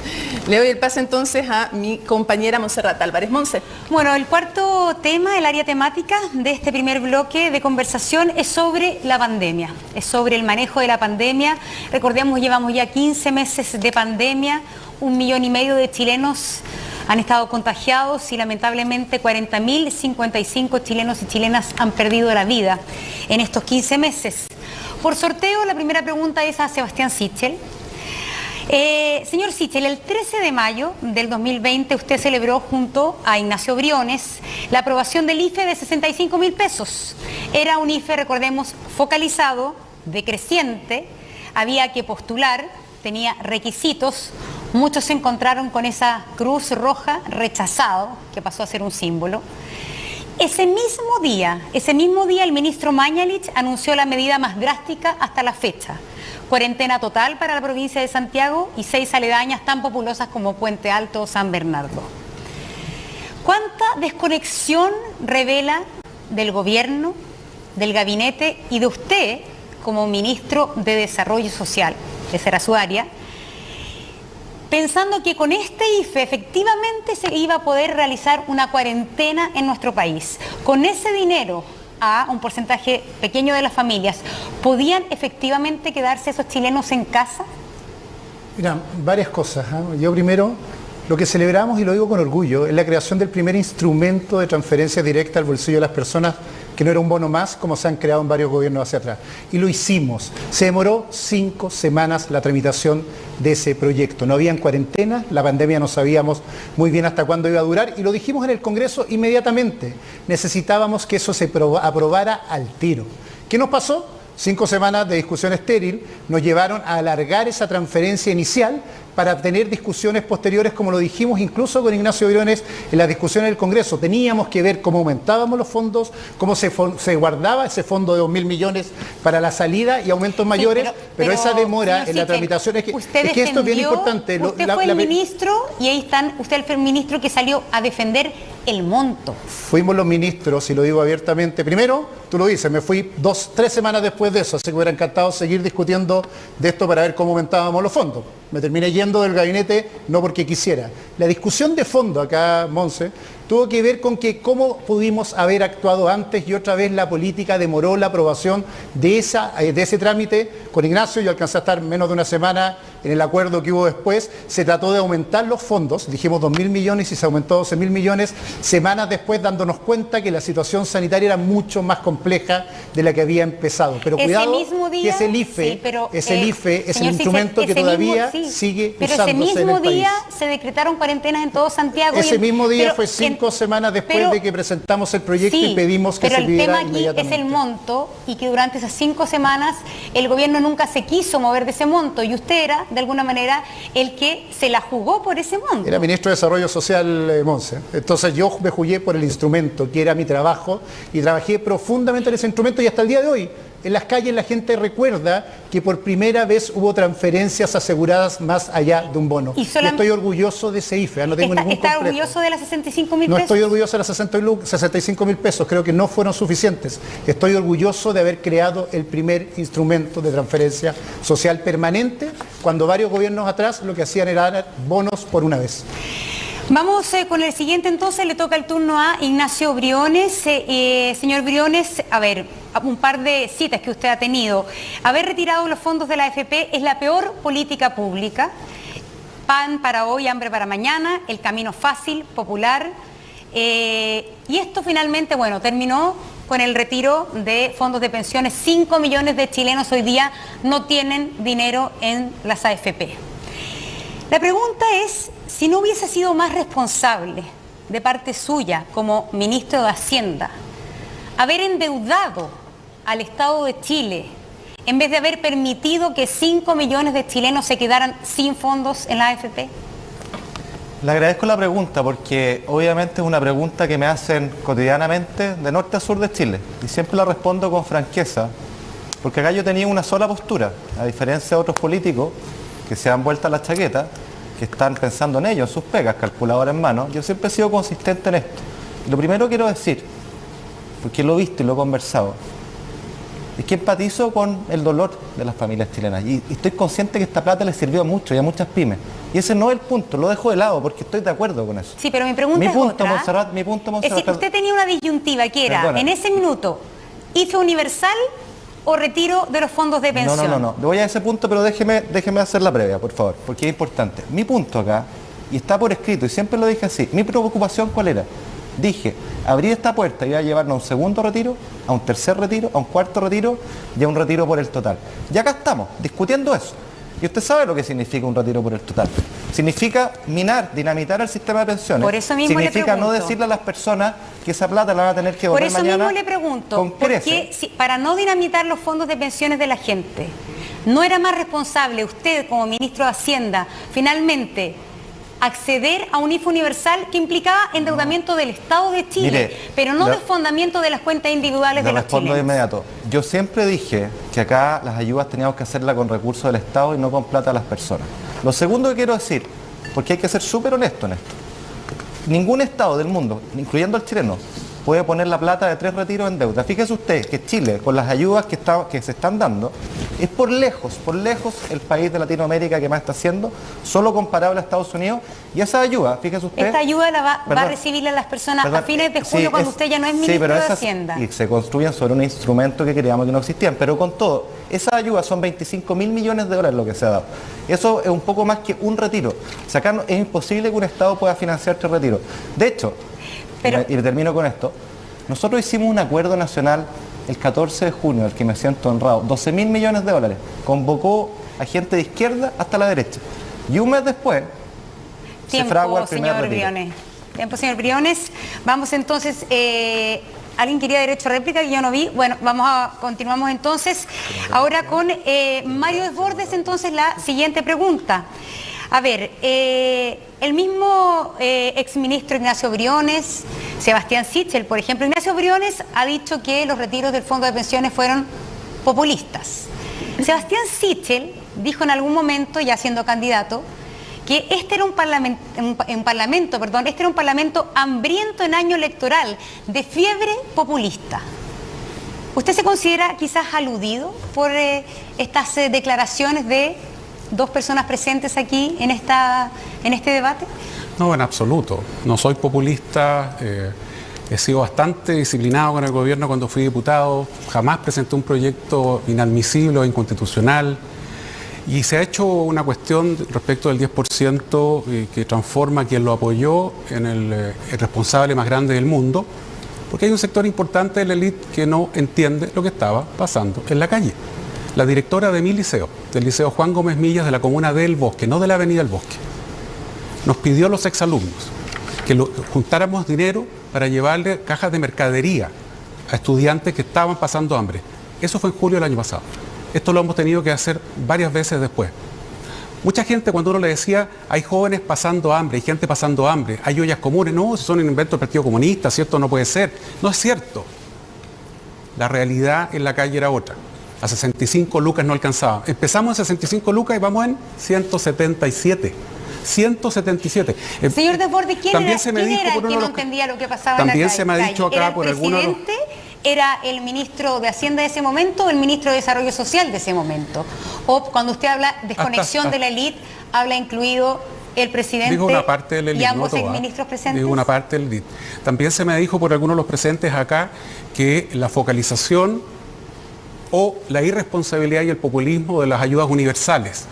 Le doy el pase entonces a mi compañera Montserrat Álvarez. Monse. Bueno, el cuarto tema, el área temática de este primer bloque de conversación es sobre la pandemia, es sobre el manejo de la pandemia. Recordemos, llevamos ya 15 meses de pandemia, 1,5 millones de chilenos han estado contagiados y lamentablemente 40.055 chilenos y chilenas han perdido la vida en estos 15 meses. Por sorteo, la primera pregunta es a Sebastián Sichel. Señor Sichel, el 13 de mayo del 2020 usted celebró junto a Ignacio Briones la aprobación del IFE de 65.000 pesos. Era un IFE, recordemos, focalizado, decreciente, había que postular, tenía requisitos. Muchos se encontraron con esa cruz roja rechazado, que pasó a ser un símbolo. Ese mismo día el ministro Mañalich anunció la medida más drástica hasta la fecha. Cuarentena total para la provincia de Santiago y 6 aledañas tan populosas como Puente Alto o San Bernardo. ¿Cuánta desconexión revela del gobierno, del gabinete y de usted como ministro de Desarrollo Social, que será su área, pensando que con este IFE efectivamente se iba a poder realizar una cuarentena en nuestro país? Con ese dinero, a un porcentaje pequeño de las familias, ¿podían efectivamente quedarse esos chilenos en casa? Mira, varias cosas, ¿eh? Yo primero, lo que celebramos, y lo digo con orgullo, es la creación del primer instrumento de transferencia directa al bolsillo de las personas, que no era un bono más, como se han creado en varios gobiernos hacia atrás. Y lo hicimos. Se demoró 5 semanas la tramitación de ese proyecto. No habían cuarentena, la pandemia no sabíamos muy bien hasta cuándo iba a durar, y lo dijimos en el Congreso inmediatamente. Necesitábamos que eso se aprobara al tiro. ¿Qué nos pasó? 5 semanas de discusión estéril nos llevaron a alargar esa transferencia inicial para tener discusiones posteriores, como lo dijimos incluso con Ignacio Briones en las discusiones del Congreso. Teníamos que ver cómo aumentábamos los fondos, cómo se guardaba ese fondo de 2.000 millones para la salida y aumentos mayores, pero esa demora en la tramitación es que esto es bien importante. Usted fue el ministro y ahí están, usted fue el ministro que salió a defender el monto. Fuimos los ministros, y lo digo abiertamente. Primero, tú lo dices, me fui 2-3 semanas después de eso, así que me hubiera encantado seguir discutiendo de esto para ver cómo aumentábamos los fondos. Me terminé yendo del gabinete, no porque quisiera. La discusión de fondo acá, Monse, tuvo que ver con que cómo pudimos haber actuado antes, y otra vez la política demoró la aprobación de ese trámite. Con Ignacio yo alcancé a estar menos de una semana en el acuerdo que hubo después. Se trató de aumentar los fondos, dijimos 2.000 millones y se aumentó 12.000 millones, semanas después, dándonos cuenta que la situación sanitaria era mucho más compleja de la que había empezado. Pero cuidado, mismo día, que es el IFE, sí, pero, es el instrumento Sichel, que todavía mismo, sigue pero usándose en el país. Ese mismo día se decretaron cuarentenas en todo Santiago. Ese mismo día fue 5 semanas después de que presentamos el proyecto y pedimos que se pidiera inmediatamente. Pero el tema aquí es el monto, y que durante esas 5 semanas el gobierno nunca se quiso mover de ese monto, y usted era, de alguna manera, el que se la jugó por ese monto. Era ministro de Desarrollo Social, Monse. Entonces yo me jugué por el instrumento, que era mi trabajo, y trabajé profundamente en ese instrumento, y hasta el día de hoy en las calles la gente recuerda que por primera vez hubo transferencias aseguradas más allá de un bono. Y estoy orgulloso de ese IFE, no tengo ningún complejo. ¿Está orgulloso de las 65.000 pesos? No estoy orgulloso de las 65.000 pesos, creo que no fueron suficientes. Estoy orgulloso de haber creado el primer instrumento de transferencia social permanente, cuando varios gobiernos atrás lo que hacían era dar bonos por una vez. Vamos con el siguiente, entonces le toca el turno a Ignacio Briones. Señor Briones, a ver, un par de citas que usted ha tenido. Haber retirado los fondos de la AFP es la peor política pública. Pan para hoy, hambre para mañana, el camino fácil, popular. Y esto finalmente, bueno, terminó con el retiro de fondos de pensiones. 5 millones de chilenos hoy día no tienen dinero en las AFP. La pregunta es, si no hubiese sido más responsable de parte suya como ministro de Hacienda haber endeudado al Estado de Chile en vez de haber permitido que 5 millones de chilenos se quedaran sin fondos en la AFP. Le agradezco la pregunta, porque obviamente es una pregunta que me hacen cotidianamente de norte a sur de Chile, y siempre la respondo con franqueza, porque acá yo tenía una sola postura, a diferencia de otros políticos que se dan vuelta la chaqueta, que están pensando en ello, en sus pegas, calculadora en mano. Yo siempre he sido consistente en esto. Y lo primero que quiero decir, porque lo he visto y lo he conversado, es que empatizo con el dolor de las familias chilenas y estoy consciente que esta plata les sirvió a muchos y a muchas pymes. Y ese no es el punto, lo dejo de lado porque estoy de acuerdo con eso. Sí, pero mi pregunta es otra. Mi punto, Montserrat, es decir, usted tenía una disyuntiva que era, perdona, en ese minuto, IFE universal o retiro de los fondos de pensión. No. Le voy a ese punto, pero déjeme hacer la previa, por favor, porque es importante. Mi punto acá, y está por escrito, y siempre lo dije así, mi preocupación ¿cuál era? Dije, abrir esta puerta y a llevarnos a un segundo retiro, a un tercer retiro, a un cuarto retiro y a un retiro por el total. Y acá estamos, discutiendo eso. Y usted sabe lo que significa un retiro por el total. Significa minar, dinamitar el sistema de pensiones. Por eso mismo significa le no pregunto, decirle a las personas que esa plata la van a tener que devolver mañana. Por eso mismo le pregunto, ¿por qué, para no dinamitar los fondos de pensiones de la gente, no era más responsable usted como ministro de Hacienda finalmente acceder a un IFE universal que implicaba endeudamiento del Estado de Chile, mire, pero no desfondamiento de las cuentas individuales de los chilenos? Respondo de inmediato. Yo siempre dije que acá las ayudas teníamos que hacerlas con recursos del Estado y no con plata de las personas. Lo segundo que quiero decir, porque hay que ser súper honesto en esto, ningún Estado del mundo, incluyendo el chileno, puede poner la plata de 3 retiros en deuda. Fíjese usted que Chile, con las ayudas que se están dando, es por lejos el país de Latinoamérica que más está haciendo, solo comparable a Estados Unidos. Y esa ayuda, fíjese usted... Esta ayuda va a recibir a las personas a fines de julio, cuando usted ya no es ministro de Hacienda. Y se construyen sobre un instrumento que creíamos que no existían. Pero con todo, esa ayuda son 25.000 millones de dólares lo que se ha dado. Eso es un poco más que un retiro. O sea, acá es imposible que un Estado pueda financiar 3 retiros. De hecho... Y termino con esto. Nosotros hicimos un acuerdo nacional el 14 de junio, del que me siento honrado, 12.000 millones de dólares. Convocó a gente de izquierda hasta la derecha. Y un mes después se fragua el primer retiro. Tiempo, señor Briones. Vamos entonces, alguien quería derecho a réplica que yo no vi. Bueno, continuamos entonces. Ahora con Mario Desbordes, entonces la siguiente pregunta. A ver, el mismo exministro Ignacio Briones, Sebastián Sichel, por ejemplo, Ignacio Briones ha dicho que los retiros del fondo de pensiones fueron populistas. Sebastián Sichel dijo en algún momento, ya siendo candidato, que este era un parlamento hambriento en año electoral, de fiebre populista. ¿Usted se considera quizás aludido por estas declaraciones de 2 personas presentes aquí en este debate? No, en absoluto. No soy populista. He sido bastante disciplinado con el gobierno cuando fui diputado. Jamás presenté un proyecto inadmisible o inconstitucional. Y se ha hecho una cuestión respecto del 10% que transforma a quien lo apoyó en el responsable más grande del mundo, porque hay un sector importante de la élite que no entiende lo que estaba pasando en la calle. La directora de mi liceo, del Liceo Juan Gómez Millas de la comuna del Bosque, no de la Avenida del Bosque, nos pidió a los exalumnos que juntáramos dinero para llevarle cajas de mercadería a estudiantes que estaban pasando hambre. Eso fue en julio del año pasado. Esto lo hemos tenido que hacer varias veces después. Mucha gente, cuando uno le decía, hay jóvenes pasando hambre, hay gente pasando hambre, hay ollas comunes, no, si son un invento del Partido Comunista, ¿cierto? No puede ser. No es cierto. La realidad en la calle era otra. A 65 lucas no alcanzaba. Empezamos en 65 lucas y vamos en 177. 177. Señor Desbordes, ¿quién era el que no entendía lo que pasaba en la calle? También se me ha dicho acá por algunos... ¿Era el presidente? ¿Era el ministro de Hacienda de ese momento o el ministro de Desarrollo Social de ese momento? O cuando usted habla de desconexión de la élite, habla incluido el presidente digo una parte de la élite, y ambos no exministros presentes. Digo una parte de la élite. También se me dijo por algunos de los presentes acá que la focalización o la irresponsabilidad y el populismo de las ayudas universales.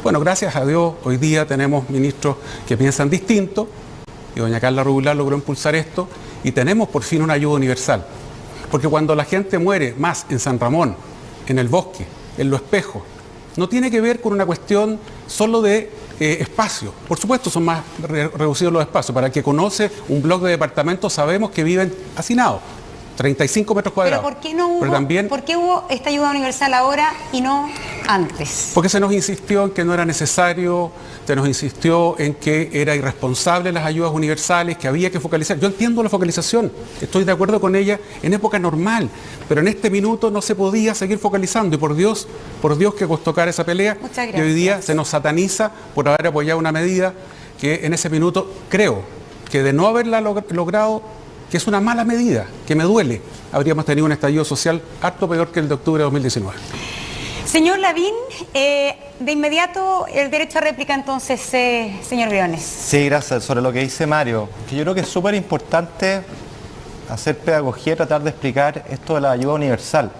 Bueno, gracias a Dios, hoy día tenemos ministros que piensan distinto, y doña Carla Rubilar logró impulsar esto, y tenemos por fin una ayuda universal. Porque cuando la gente muere más en San Ramón, en el Bosque, en Los Espejos, no tiene que ver con una cuestión solo de espacio. Por supuesto son más reducidos los espacios. Para el que conoce un bloque de departamentos sabemos que viven hacinados. 35 metros cuadrados. Pero ¿por qué hubo esta ayuda universal ahora y no antes? Porque se nos insistió en que no era necesario, se nos insistió en que era irresponsable las ayudas universales, que había que focalizar. Yo entiendo la focalización, estoy de acuerdo con ella en época normal, pero en este minuto no se podía seguir focalizando y por Dios que costó cara esa pelea. Y hoy día se nos sataniza por haber apoyado una medida que en ese minuto creo que de no haberla logrado, que es una mala medida, que me duele, habríamos tenido un estallido social harto peor que el de octubre de 2019. Señor Lavín, de inmediato el derecho a réplica entonces, señor Briones. Sí, gracias. Sobre lo que dice Mario, que yo creo que es súper importante hacer pedagogía y tratar de explicar esto de la ayuda universal,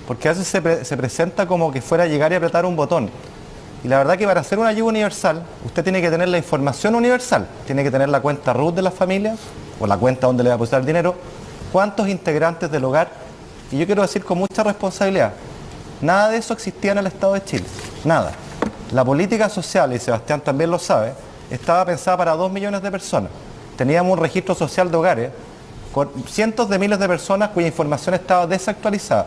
porque a veces se presenta como que fuera a llegar y apretar un botón. Y la verdad que para hacer una ayuda universal, usted tiene que tener la información universal, tiene que tener la cuenta RUT de la familia, o la cuenta donde le va a depositar el dinero, cuántos integrantes del hogar, y yo quiero decir con mucha responsabilidad, nada de eso existía en el Estado de Chile, nada. La política social, y Sebastián también lo sabe, estaba pensada para 2 millones de personas. Teníamos un registro social de hogares con cientos de miles de personas cuya información estaba desactualizada,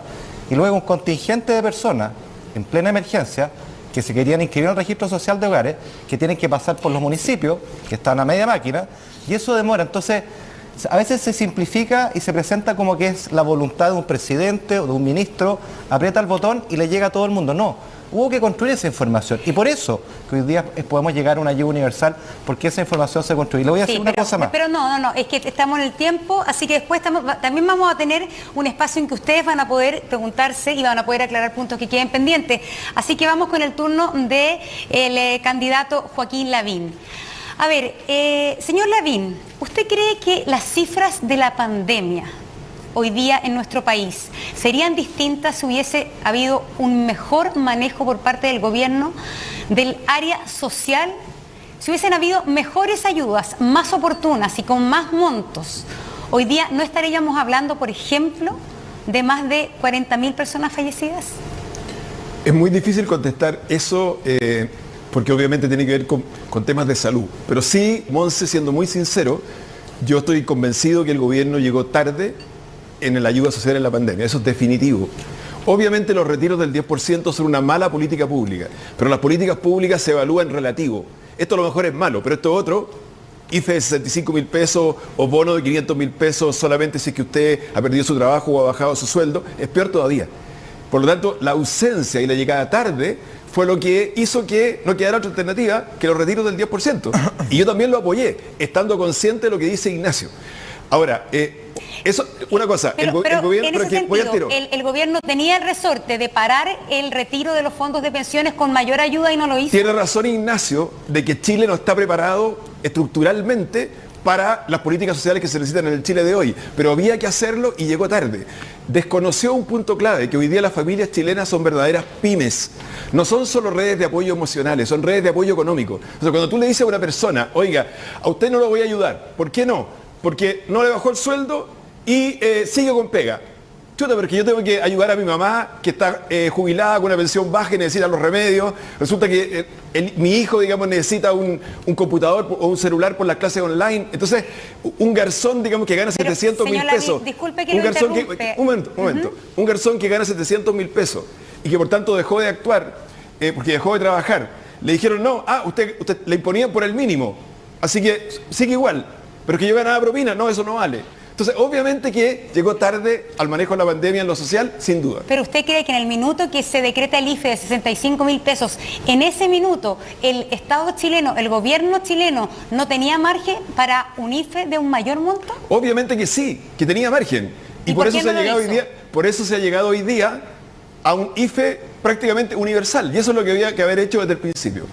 y luego un contingente de personas en plena emergencia que se querían inscribir en el registro social de hogares, que tienen que pasar por los municipios, que están a media máquina, y eso demora. Entonces, a veces se simplifica y se presenta como que es la voluntad de un presidente o de un ministro, aprieta el botón y le llega a todo el mundo. No, hubo que construir esa información. Y por eso que hoy día podemos llegar a una ayuda universal, porque esa información se construye. Y le voy a decir una cosa más. Pero no, es que estamos en el tiempo, así que después también vamos a tener un espacio en que ustedes van a poder preguntarse y van a poder aclarar puntos que queden pendientes. Así que vamos con el turno del candidato Joaquín Lavín. A ver, señor Lavín, ¿usted cree que las cifras de la pandemia hoy día en nuestro país serían distintas si hubiese habido un mejor manejo por parte del gobierno del área social? Si hubiesen habido mejores ayudas, más oportunas y con más montos, hoy día no estaríamos hablando, por ejemplo, de más de 40.000 personas fallecidas. Es muy difícil contestar eso porque obviamente tiene que ver con temas de salud. Pero sí, Monse, siendo muy sincero, yo estoy convencido que el gobierno llegó tarde en la ayuda social en la pandemia. Eso es definitivo. Obviamente los retiros del 10% son una mala política pública, pero las políticas públicas se evalúan en relativo. Esto a lo mejor es malo, pero esto otro, IFE de 65.000 pesos o bono de 500.000 pesos solamente si es que usted ha perdido su trabajo o ha bajado su sueldo, es peor todavía. Por lo tanto, la ausencia y la llegada tarde fue lo que hizo que no quedara otra alternativa que los retiros del 10%. Y yo también lo apoyé, estando consciente de lo que dice Ignacio. Ahora, eso, una cosa, el gobierno tenía el resorte de parar el retiro de los fondos de pensiones con mayor ayuda y no lo hizo. Tiene razón Ignacio de que Chile no está preparado estructuralmente para las políticas sociales que se necesitan en el Chile de hoy, pero había que hacerlo y llegó tarde. Desconoció un punto clave, que hoy día las familias chilenas son verdaderas pymes. No son solo redes de apoyo emocionales, son redes de apoyo económico. O sea, cuando tú le dices a una persona, oiga, a usted no lo voy a ayudar, ¿por qué no? Porque no le bajó el sueldo y sigue con pega. Chuta, porque yo tengo que ayudar a mi mamá que está jubilada con una pensión baja y necesita los remedios. Resulta que mi hijo, digamos, necesita un computador o un celular por las clases online. Entonces, un garzón, digamos, que gana 700.000 pesos. Disculpe que lo interrumpe. Un momento. Un garzón que gana 700.000 pesos y que por tanto dejó de actuar porque dejó de trabajar. Le dijeron, no, usted le imponían por el mínimo. Así que sigue igual. Pero que yo ganaba propina, no, eso no vale. Entonces, obviamente que llegó tarde al manejo de la pandemia en lo social, sin duda. Pero usted cree que en el minuto que se decreta el IFE de 65.000 pesos, en ese minuto el Estado chileno, el gobierno chileno, no tenía margen para un IFE de un mayor monto? Obviamente que sí, que tenía margen. Y por eso se ha llegado hoy día a un IFE prácticamente universal. Y eso es lo que había que haber hecho desde el principio.